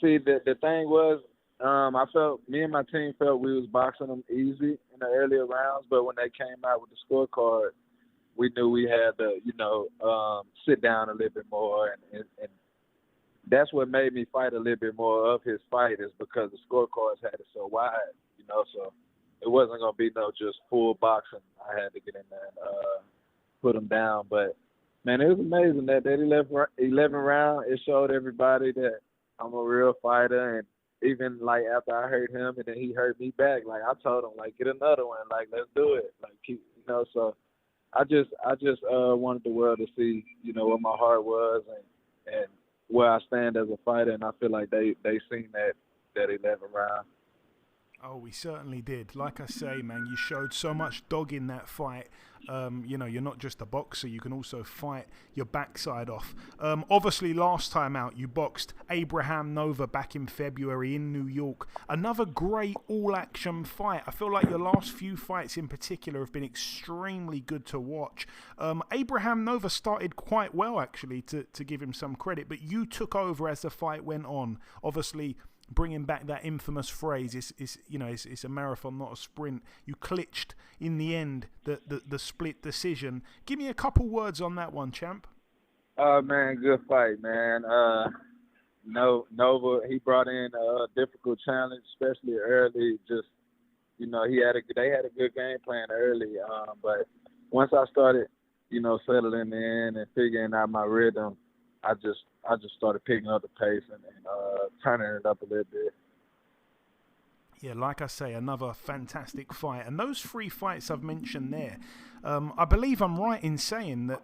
See, the thing was, I felt, me and my team felt we was boxing them easy in the earlier rounds, but when they came out with the scorecard, we knew we had to, sit down a little bit more, and that's what made me fight a little bit more of his fight, is because the scorecards had it so wide, so it wasn't going to be no just full boxing. I had to get in there and put him down. But, man, it was amazing that 11 round, it showed everybody that I'm a real fighter. And even, like, after I hurt him and then he hurt me back, like, I told him, like, get another one. Like, let's do it. Like, so I just wanted the world to see, what my heart was and where I stand as a fighter, and I feel like they seen that that 11th round. Oh, we certainly did. Like I say, man, you showed so much dog in that fight. You're not just a boxer. You can also fight your backside off. Obviously, last time out, you boxed Abraham Nova back in February in New York. Another great all-action fight. I feel like your last few fights in particular have been extremely good to watch. Abraham Nova started quite well, actually, to give him some credit. But you took over as the fight went on. Obviously, bringing back that infamous phrase, it's a marathon, not a sprint. You clinched in the end the split decision. Give me a couple words on that one, champ. Man, good fight, man. Nova, he brought in a difficult challenge, especially early. Just, they had a good game plan early. But once I started, settling in and figuring out my rhythm, I just started picking up the pace and turning it up a little bit. Yeah, like I say, another fantastic fight. And those 3 fights I've mentioned there, I believe I'm right in saying that,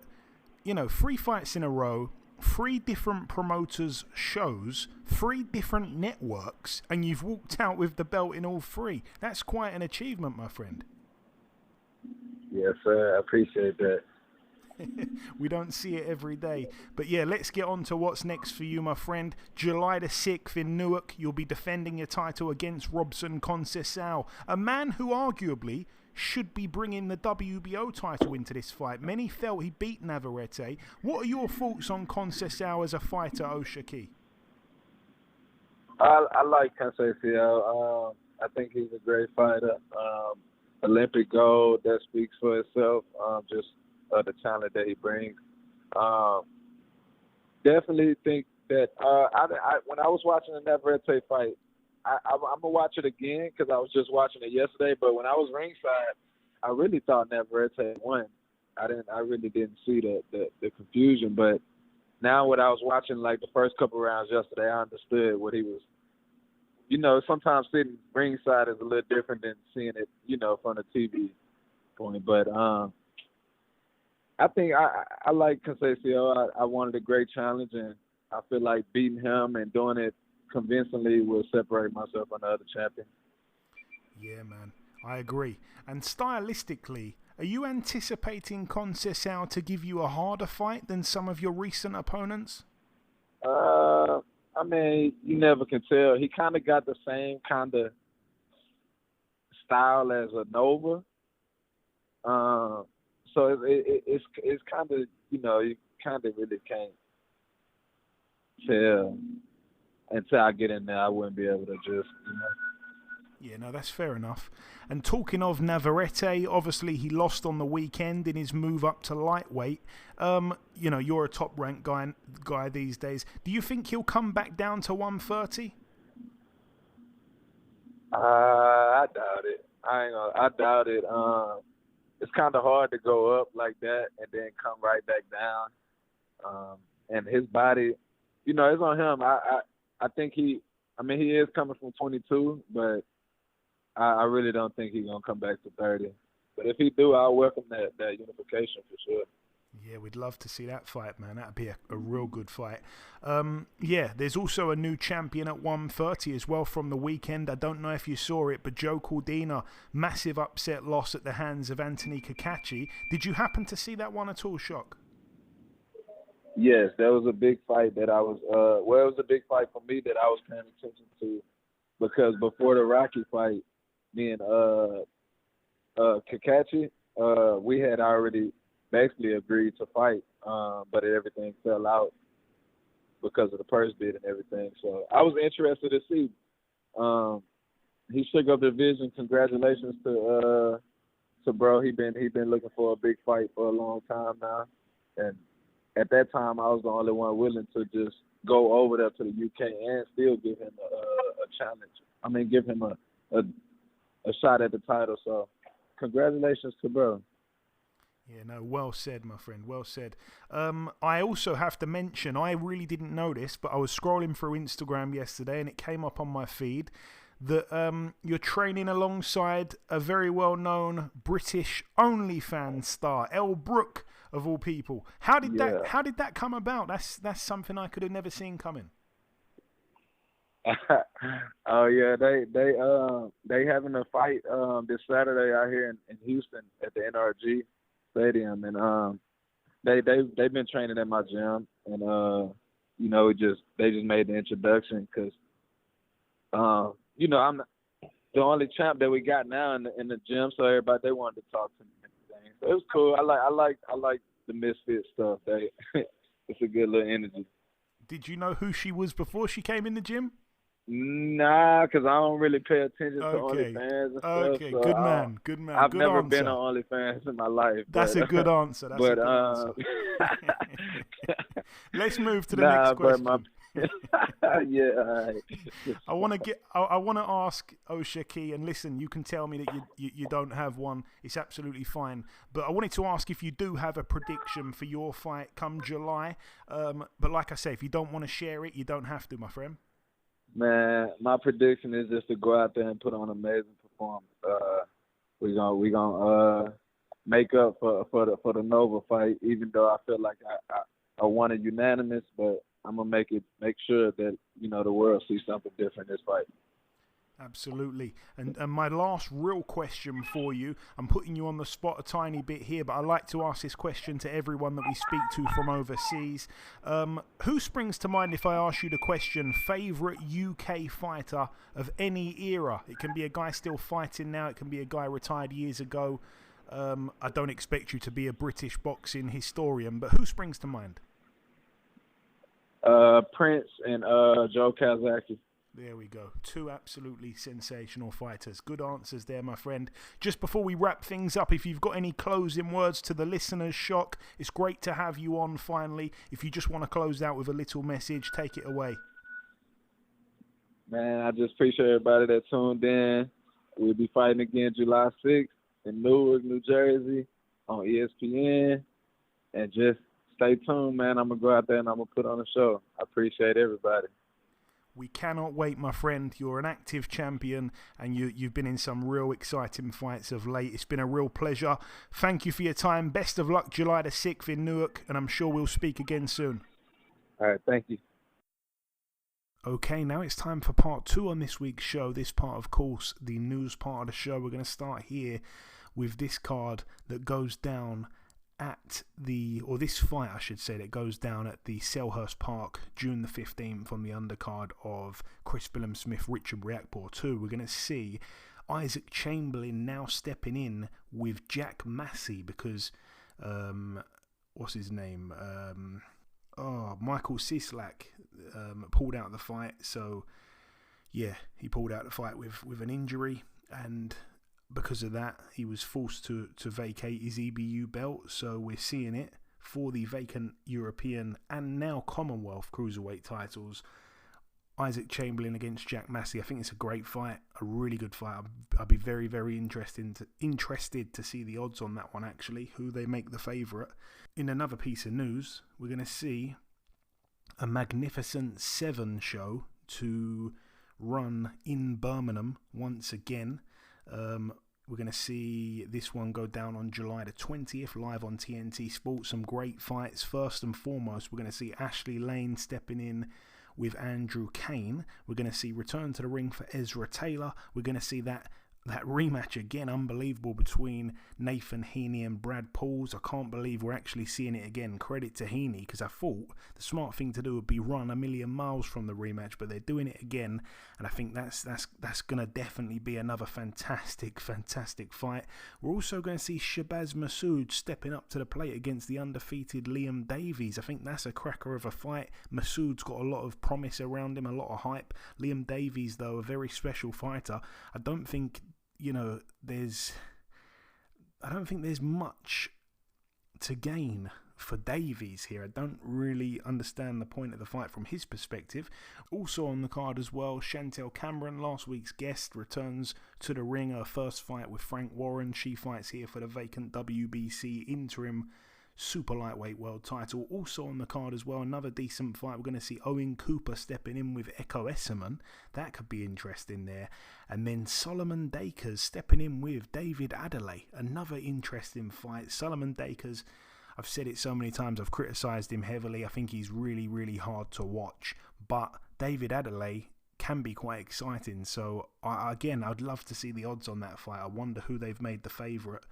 3 fights in a row, 3 different promoters' shows, 3 different networks, and you've walked out with the belt in all 3. That's quite an achievement, my friend. Yes, sir. I appreciate that. We don't see it every day. But yeah, let's get on to what's next for you, my friend. July the 6th in Newark, you'll be defending your title against Robson Conceicao, a man who arguably should be bringing the WBO title into this fight. Many felt he beat Navarrete. What are your thoughts on Conceicao as a fighter, Oshaki? I like Conceicao. I think he's a great fighter. Olympic gold, that speaks for itself. Just the talent that he brings. Definitely think that when I was watching the Navarrete fight, I'm going to watch it again because I was just watching it yesterday. But when I was ringside, I really thought Navarrete won. I really didn't see the confusion. But now when I was watching like the first couple rounds yesterday, I understood what he was. Sometimes sitting ringside is a little different than seeing it, from the TV point. But I think I like Conceicao. I wanted a great challenge, and I feel like beating him and doing it convincingly will separate myself from the other champion. Yeah, man. I agree. And stylistically, are you anticipating Conceicao to give you a harder fight than some of your recent opponents? You never can tell. He kind of got the same kind of style as a Nova. So it's kind of, you kind of really can't tell until I get in there. I wouldn't be able to just, Yeah, no, that's fair enough. And talking of Navarrete, obviously he lost on the weekend in his move up to lightweight. You're a top-ranked guy these days. Do you think he'll come back down to 130? I doubt it. I doubt it. It's kind of hard to go up like that and then come right back down. And his body, it's on him. I think he is coming from 22, but I really don't think he's going to come back to 30. But if he do, I'll welcome that unification for sure. Yeah, we'd love to see that fight, man. That'd be a real good fight. There's also a new champion at 130 as well from the weekend. I don't know if you saw it, but Joe Cordina, massive upset loss at the hands of Anthony Cacace. Did you happen to see that one at all, Shock? Yes, that was a big fight that I was it was a big fight for me that I was paying attention to, because before the Rocky fight, me and Cacace, we had already basically agreed to fight, but everything fell out because of the purse bid and everything. So I was interested to see. He shook up the division. Congratulations to bro. He been looking for a big fight for a long time now, and at that time I was the only one willing to just go over there to the UK and still give him a challenge. Give him a shot at the title. So congratulations to bro. Yeah, no, well said, my friend, well said. I also have to mention, I really didn't know this, but I was scrolling through Instagram yesterday and it came up on my feed that you're training alongside a very well-known British OnlyFans star, Elle Brooke, of all people. How did that come about? That's something I could have never seen coming. Oh yeah, they having a fight this Saturday out here in Houston at the NRG Stadium, and they've been training at my gym, and they just made the introduction because I'm the only champ that we got now in the gym, so everybody they wanted to talk to me and everything. So it was cool. I like the misfit stuff. It's a good little energy. Did you know who she was before she came in the gym? Nah, because I don't really pay attention to OnlyFans and stuff. Okay, so good man. I've good never answer. been on OnlyFans in my life. That's a good answer. That's a good answer. Let's move to the next question. Yeah. All right. I want to ask Oshaki, and listen, you can tell me that you don't have one. It's absolutely fine. But I wanted to ask if you do have a prediction for your fight come July. But like I say, if you don't want to share it, you don't have to, my friend. Man, my prediction is just to go out there and put on an amazing performance. We gonna make up for the Nova fight, even though I feel like I won it unanimous, but I'm gonna make sure that the world sees something different in this fight. Absolutely. And my last real question for you, I'm putting you on the spot a tiny bit here, but I like to ask this question to everyone that we speak to from overseas. Who springs to mind if I ask you the question, favourite UK fighter of any era? It can be a guy still fighting now, it can be a guy retired years ago. I don't expect you to be a British boxing historian, but who springs to mind? Prince and Joe Cordina. There we go. Two absolutely sensational fighters. Good answers there, my friend. Just before we wrap things up, if you've got any closing words to the listeners, Shock, it's great to have you on finally. If you just want to close out with a little message, take it away. Man, I just appreciate everybody that tuned in. We'll be fighting again July 6th in Newark, New Jersey on ESPN. And just stay tuned, man. I'm going to go out there and I'm going to put on a show. I appreciate everybody. We cannot wait, my friend. You're an active champion and you've been in some real exciting fights of late. It's been a real pleasure. Thank you for your time. Best of luck July the 6th in Newark, and I'm sure we'll speak again soon. All right, thank you. Okay, now it's time for part 2 on this week's show. This part, of course, the news part of the show. We're going to start here with this card that goes down this fight, I should say, that goes down at the Selhurst Park June the 15th on the undercard of Chris Billam-Smith, Richard Riakporhe 2. We're going to see Isaac Chamberlain now stepping in with Jack Massey because, what's his name? Michael Cislak pulled out the fight. So, yeah, he pulled out the fight with an injury, and because of that, he was forced to vacate his EBU belt. So we're seeing it for the vacant European and now Commonwealth cruiserweight titles. Isaac Chamberlain against Jack Massey. I think it's a great fight, a really good fight. I'll be very, very interested to see the odds on that one, actually, who they make the favourite. In another piece of news, we're going to see a Magnificent 7 show to run in Birmingham once again. We're going to see this one go down on July the 20th, live on TNT Sports. Some great fights. First and foremost, we're going to see Ashley Lane stepping in with Andrew Kane. We're going to see return to the ring for Ezra Taylor. We're going to see that rematch again, unbelievable, between Nathan Heaney and Brad Pauls. I can't believe we're actually seeing it again. Credit to Heaney, because I thought the smart thing to do would be run a million miles from the rematch, but they're doing it again, and I think that's going to definitely be another fantastic fight. We're also going to see Shabazz Massoud stepping up to the plate against the undefeated Liam Davies. I think that's a cracker of a fight. Massoud's got a lot of promise around him, a lot of hype. Liam Davies, though, a very special fighter. I don't think there's much to gain for Davies here. I don't really understand the point of the fight from his perspective. Also on the card as well, Chantel Cameron, last week's guest, returns to the ring. Her first fight with Frank Warren. She fights here for the vacant WBC interim super lightweight world title. Also on the card as well, another decent fight. We're going to see Owen Cooper stepping in with Echo Esserman. That could be interesting there. And then Solomon Dakers stepping in with David Adelaide. Another interesting fight. Solomon Dakers, I've said it so many times, I've criticised him heavily. I think he's really, really hard to watch. But David Adelaide can be quite exciting. So I'd love to see the odds on that fight. I wonder who they've made the favourite.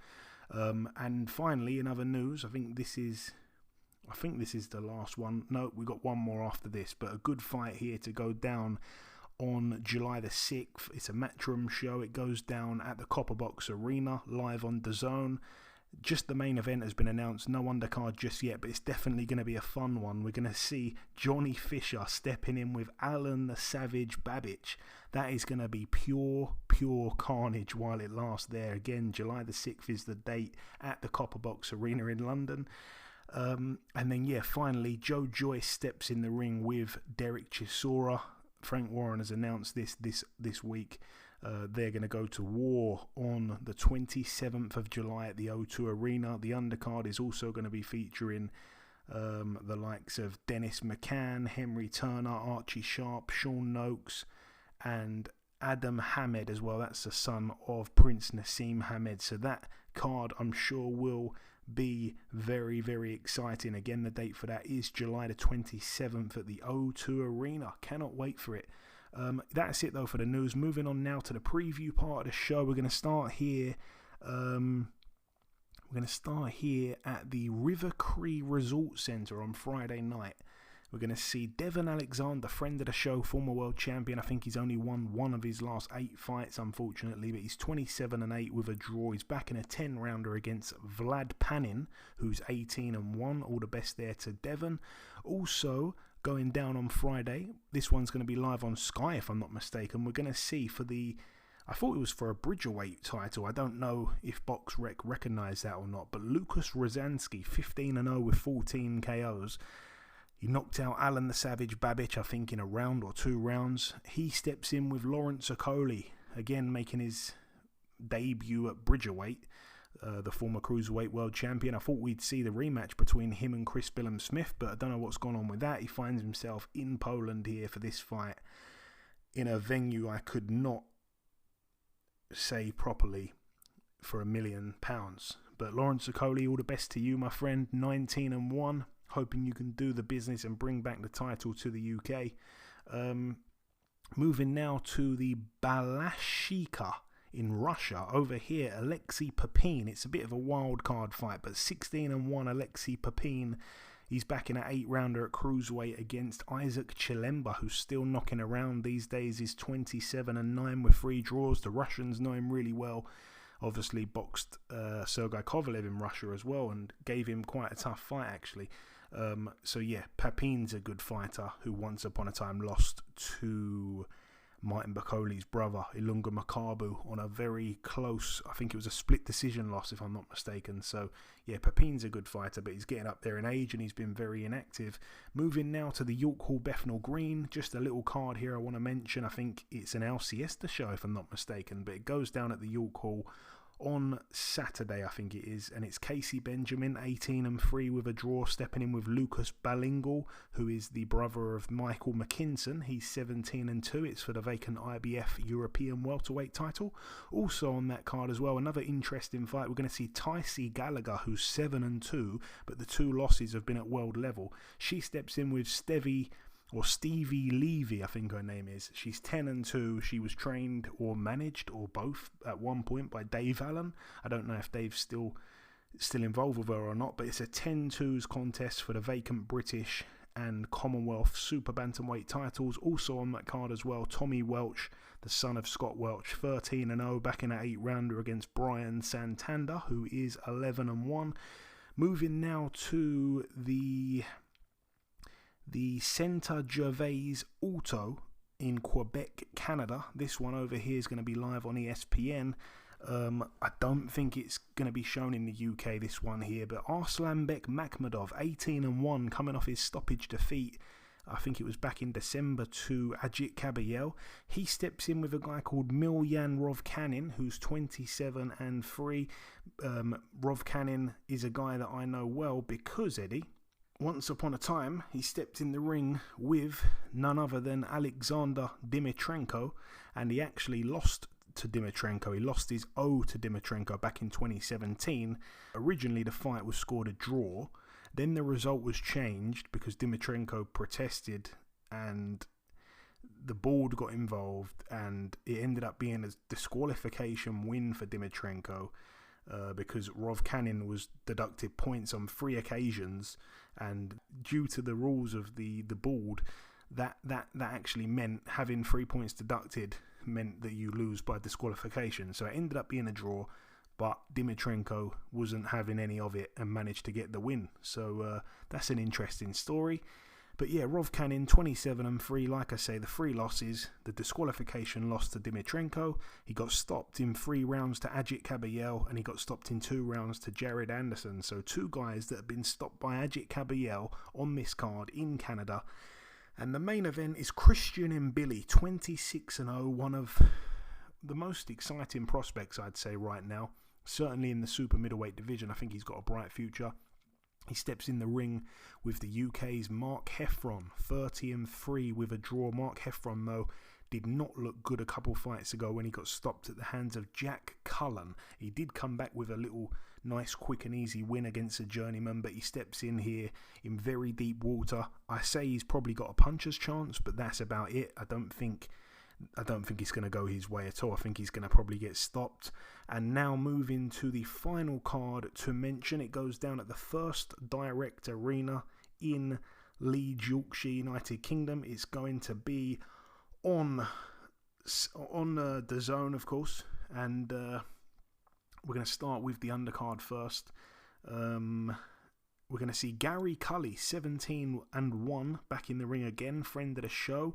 And finally, in other news, I think this is the last one. No, we got one more after this, but a good fight here to go down on July the 6th. It's a Matchroom show. It goes down at the Copperbox Arena, live on DAZN. Just the main event has been announced, no undercard just yet, but it's definitely going to be a fun one. We're going to see Johnny Fisher stepping in with Alan the Savage Babbage. That is going to be pure carnage while it lasts there. Again, July the 6th is the date at the Copperbox Arena in London. And then, finally, Joe Joyce steps in the ring with Derek Chisora. Frank Warren has announced this week. They're going to go to war on the 27th of July at the O2 Arena. The undercard is also going to be featuring the likes of Dennis McCann, Henry Turner, Archie Sharp, Sean Noakes, and Adam Hamed as well. That's the son of Prince Nassim Hamed. So that card, I'm sure, will be very, very exciting. Again, the date for that is July the 27th at the O2 Arena. Cannot wait for it. That's it though for the news. Moving on now to the preview part of the show. We're going to start here. At the River Cree Resort Centre on Friday night. We're going to see Devon Alexander, friend of the show, former world champion. I think he's only won one of his last 8 fights, unfortunately, but he's 27-8 with a draw. He's back in a 10-rounder against Vlad Panin, who's 18-1. All the best there to Devon. Also, going down on Friday, this one's going to be live on Sky, if I'm not mistaken. We're going to see I thought it was for a Bridgerweight title. I don't know if BoxRec recognised that or not, but Lucas Rozansky, 15-0 with 14 KOs. He knocked out Alan the Savage Babbage, I think, in a round or 2 rounds. He steps in with Lawrence Okoli, again making his debut at Bridgerweight, the former Cruiserweight World Champion. I thought we'd see the rematch between him and Chris Billum-Smith, but I don't know what's gone on with that. He finds himself in Poland here for this fight in a venue I could not say properly for £1 million. But Lawrence Okoli, all the best to you, my friend. 19-1. Hoping you can do the business and bring back the title to the UK. Moving now to the Balashika in Russia. Over here, Alexei Popin. It's a bit of a wild card fight, but 16-1 Alexei Popin. He's back in an 8-rounder at cruiserweight against Isaac Chilemba, who's still knocking around these days. He's 27-9 with 3 draws. The Russians know him really well. Obviously boxed Sergei Kovalev in Russia as well and gave him quite a tough fight, actually. Papin's a good fighter who once upon a time lost to Martin Bakoli's brother, Ilunga Makabu, on a very close, I think it was a split decision loss if I'm not mistaken. So yeah, Papin's a good fighter, but he's getting up there in age and he's been very inactive. Moving now to the York Hall Bethnal Green, just a little card here I want to mention. I think it's an El Siesta show if I'm not mistaken, but it goes down at the York Hall on Saturday, I think it is, and it's Casey Benjamin, 18-3 with a draw, stepping in with Lucas Balingal, who is the brother of Michael McKinson. He's 17-2. It's for the vacant IBF European welterweight title. Also on that card as well, another interesting fight. We're going to see Tycee Gallagher, who's 7-2, but the 2 losses have been at world level. She steps in with Stevie Levy, I think her name is. She's 10-2. She was trained or managed or both at one point by Dave Allen. I don't know if Dave's still involved with her or not, but it's a 10-2s contest for the vacant British and Commonwealth Super Bantamweight titles. Also on that card as well, Tommy Welch, the son of Scott Welch, 13-0, back in an 8-rounder against Brian Santander, who is 11-1. Moving now to the Centre Gervais Auto in Quebec, Canada. This one over here is going to be live on ESPN. I don't think it's going to be shown in the UK, this one here, but Arslanbek Makhmudov, 18-1, coming off his stoppage defeat. I think it was back in December to Ajit Kabayel. He steps in with a guy called Miljan Rovkanin, who's 27-3. Rovkanin is a guy that I know well because, Eddie, once upon a time, he stepped in the ring with none other than Alexander Dimitrenko, and he actually lost to Dimitrenko. He lost his O to Dimitrenko back in 2017. Originally, the fight was scored a draw. Then the result was changed because Dimitrenko protested, and the board got involved, and it ended up being a disqualification win for Dimitrenko because Rov Kanin was deducted points on 3 occasions, and due to the rules of the board, that actually meant having 3 points deducted meant that you lose by disqualification. So it ended up being a draw, but Dimitrenko wasn't having any of it and managed to get the win. So that's an interesting story. But yeah, Rov Kanin 27-3. Like I say, the 3 losses, the disqualification loss to Dimitrenko. He got stopped in 3 rounds to Ajit Kabayel, and he got stopped in 2 rounds to Jared Anderson. So 2 guys that have been stopped by Ajit Kabayel on this card in Canada. And the main event is Christian Mbili, 26-0, one of the most exciting prospects, I'd say, right now. Certainly in the super middleweight division, I think he's got a bright future. He steps in the ring with the UK's Mark Heffron, 30-3 with a draw. Mark Heffron, though, did not look good a couple fights ago when he got stopped at the hands of Jack Cullen. He did come back with a little nice, quick and easy win against a journeyman, but he steps in here in very deep water. I say he's probably got a puncher's chance, but that's about it. I don't think he's going to go his way at all. I think he's going to probably get stopped. And now moving to the final card to mention, it goes down at the First Direct Arena in Leeds, Yorkshire, United Kingdom. It's going to be on the zone, of course, and we're going to start with the undercard first. We're going to see Gary Cully, 17-1, back in the ring again, friend of the show.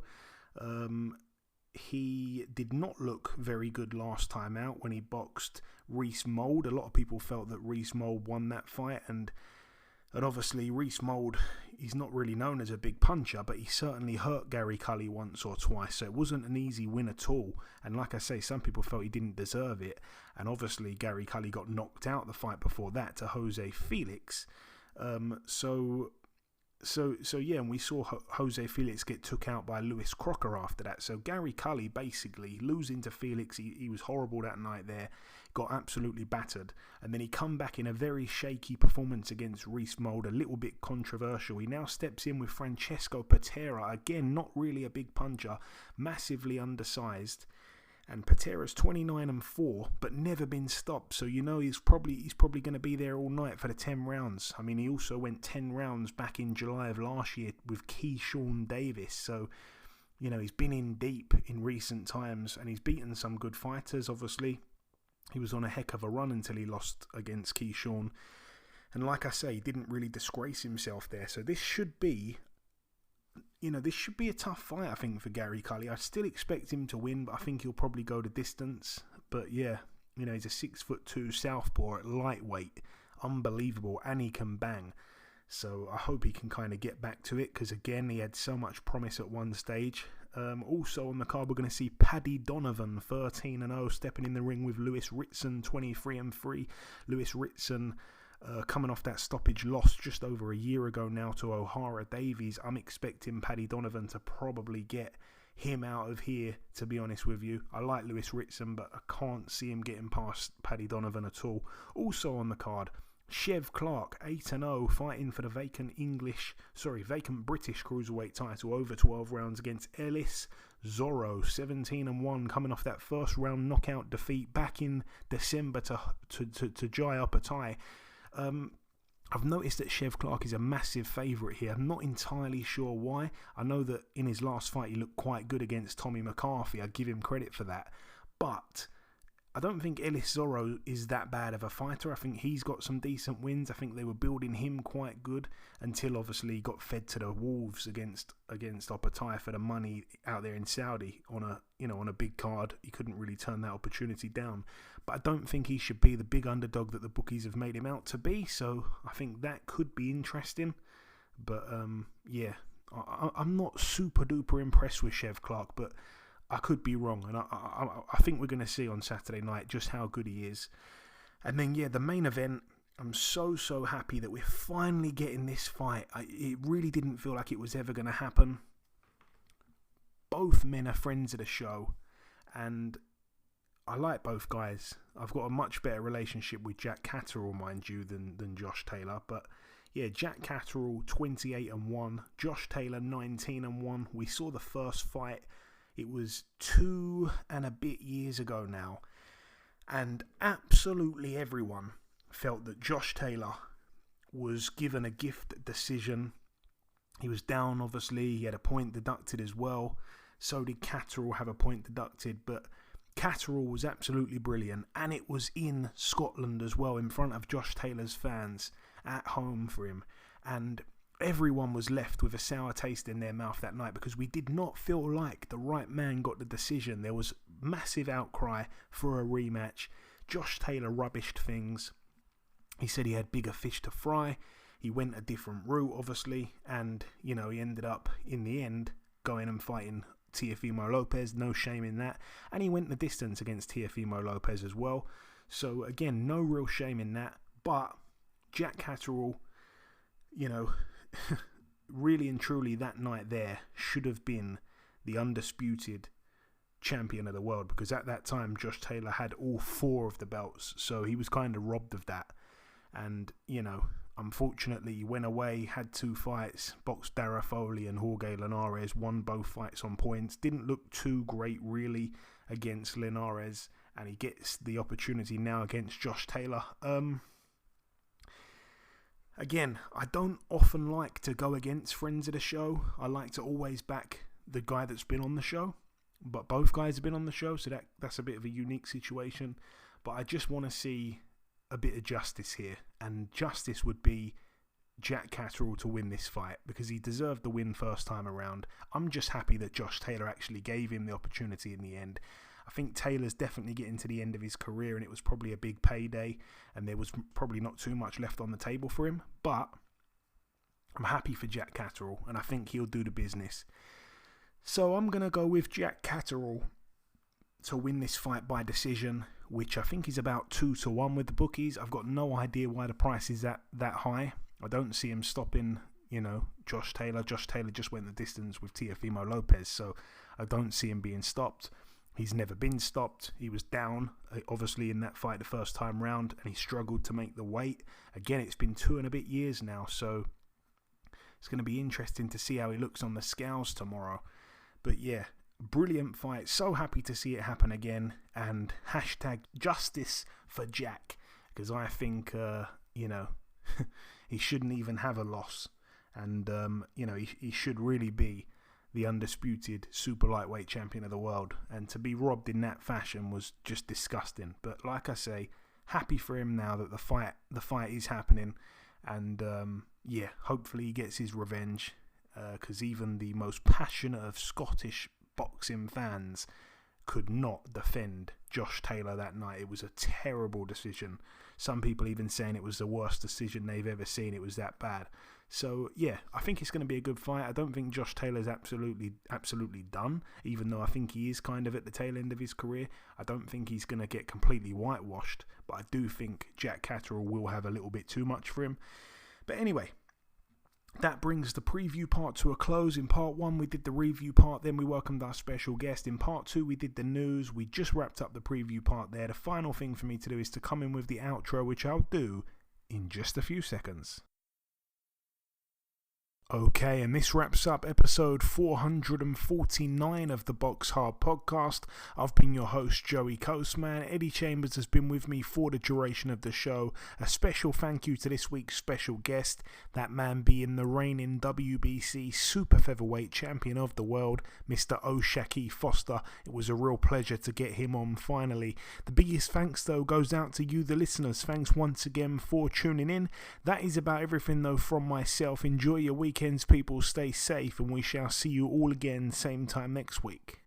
He did not look very good last time out when he boxed Reese Mould. A lot of people felt that Reese Mould won that fight, and obviously Reese Mould, he's not really known as a big puncher, but he certainly hurt Gary Cully once or twice, so it wasn't an easy win at all. And like I say, some people felt he didn't deserve it, and obviously Gary Cully got knocked out the fight before that to Jose Felix. So yeah, and we saw Jose Felix get took out by Lewis Crocker after that. So Gary Cully basically losing to Felix, he was horrible that night there, got absolutely battered, and then he come back in a very shaky performance against Reese Mould, a little bit controversial. He now steps in with Francesco Patera, again not really a big puncher, massively undersized. And Patera's 29-4, but never been stopped. So you know he's probably going to be there all night for the 10 rounds. I mean, he also went 10 rounds back in July of last year with Keyshawn Davis. So, you know, he's been in deep in recent times, and he's beaten some good fighters, obviously. He was on a heck of a run until he lost against Keyshawn. And like I say, he didn't really disgrace himself there. So this should be a tough fight, I think, for Gary Cully. I still expect him to win, but I think he'll probably go the distance. But yeah, you know, he's a 6'2" southpaw at lightweight. Unbelievable, and he can bang. So I hope he can kind of get back to it, because again, he had so much promise at one stage. Also on the card, we're going to see Paddy Donovan, 13-0, stepping in the ring with Lewis Ritson, 23-3. Lewis Ritson, coming off that stoppage loss just over a year ago now to O'Hara Davies. I'm expecting Paddy Donovan to probably get him out of here, to be honest with you. I like Lewis Ritson, but I can't see him getting past Paddy Donovan at all. Also on the card, Chev Clark, 8-0, fighting for the vacant British cruiserweight title over 12 rounds against Ellis Zorro, 17-1, coming off that first round knockout defeat back in December to Jai Apatai. I've noticed that Chev Clark is a massive favourite here. I'm not entirely sure why. I know that in his last fight he looked quite good against Tommy McCarthy. I give him credit for that. But I don't think Ellis Zorro is that bad of a fighter. I think he's got some decent wins. I think they were building him quite good until obviously he got fed to the wolves against Apatai for the money out there in Saudi on a big card. He couldn't really turn that opportunity down. But I don't think he should be the big underdog that the bookies have made him out to be. So I think that could be interesting. But yeah, I'm not super duper impressed with Chev Clark, but I could be wrong, and I think we're going to see on Saturday night just how good he is. And then, yeah, the main event, I'm so happy that we're finally getting this fight. It really didn't feel like it was ever going to happen. Both men are friends of the show, and I like both guys. I've got a much better relationship with Jack Catterall, mind you, than Josh Taylor. But yeah, Jack Catterall, 28-1. Josh Taylor, 19-1. We saw the first fight It was 2 and a bit years ago now, and absolutely everyone felt that Josh Taylor was given a gift decision. He was down, obviously. He had a point deducted as well. So did Catterall have a point deducted, but Catterall was absolutely brilliant, and it was in Scotland as well, in front of Josh Taylor's fans at home for him. And everyone was left with a sour taste in their mouth that night because we did not feel like the right man got the decision. There was massive outcry for a rematch. Josh Taylor rubbished things. He said he had bigger fish to fry. He went a different route, obviously, and, he ended up, in the end, going and fighting Teofimo Lopez. No shame in that. And he went the distance against Teofimo Lopez as well. So, again, no real shame in that. But Jack Catterall, really and truly that night there should have been the undisputed champion of the world, because at that time Josh Taylor had all 4 of the belts, so he was kind of robbed of that. And unfortunately he went away, had 2 fights, boxed Dara Foley and Jorge Linares, won both fights on points, didn't look too great really against Linares, and he gets the opportunity now against Josh Taylor. Again, I don't often like to go against friends of the show. I like to always back the guy that's been on the show. But both guys have been on the show, so that's a bit of a unique situation. But I just want to see a bit of justice here. And justice would be Jack Catterall to win this fight, because he deserved the win first time around. I'm just happy that Josh Taylor actually gave him the opportunity in the end. I think Taylor's definitely getting to the end of his career, and it was probably a big payday, and there was probably not too much left on the table for him. But I'm happy for Jack Catterall, and I think he'll do the business. So I'm going to go with Jack Catterall to win this fight by decision, which I think is about 2-1 with the bookies. I've got no idea why the price is that high. I don't see him stopping, Josh Taylor. Josh Taylor just went the distance with Teofimo Lopez, so I don't see him being stopped. He's never been stopped. He was down, obviously, in that fight the first time round, and he struggled to make the weight. Again, it's been 2 and a bit years now, so it's going to be interesting to see how he looks on the scales tomorrow. But yeah, brilliant fight. So happy to see it happen again. And hashtag justice for Jack, because I think, he shouldn't even have a loss. And, he should really be the undisputed super lightweight champion of the world, and to be robbed in that fashion was just disgusting. But like I say, happy for him now that the fight is happening, and hopefully he gets his revenge, because even the most passionate of Scottish boxing fans could not defend Josh Taylor that night. It was a terrible decision. Some people even saying it was the worst decision they've ever seen. It was that bad. So yeah, I think it's going to be a good fight. I don't think Josh Taylor's absolutely done, even though I think he is kind of at the tail end of his career. I don't think he's going to get completely whitewashed, but I do think Jack Catterall will have a little bit too much for him. But anyway, that brings the preview part to a close. In part 1, we did the review part, then we welcomed our special guest. In part 2, we did the news. We just wrapped up the preview part there. The final thing for me to do is to come in with the outro, which I'll do in just a few seconds. Okay, and this wraps up episode 449 of the BoxHard Podcast. I've been your host, Joey Coastman. Eddie Chambers has been with me for the duration of the show. A special thank you to this week's special guest, that man being the reigning WBC Super-Featherweight champion of the world, Mr. O'Shaki Foster. It was a real pleasure to get him on finally. The biggest thanks, though, goes out to you, the listeners. Thanks once again for tuning in. That is about everything, though, from myself. Enjoy your weekends, people. Stay safe, and we shall see you all again same time next week.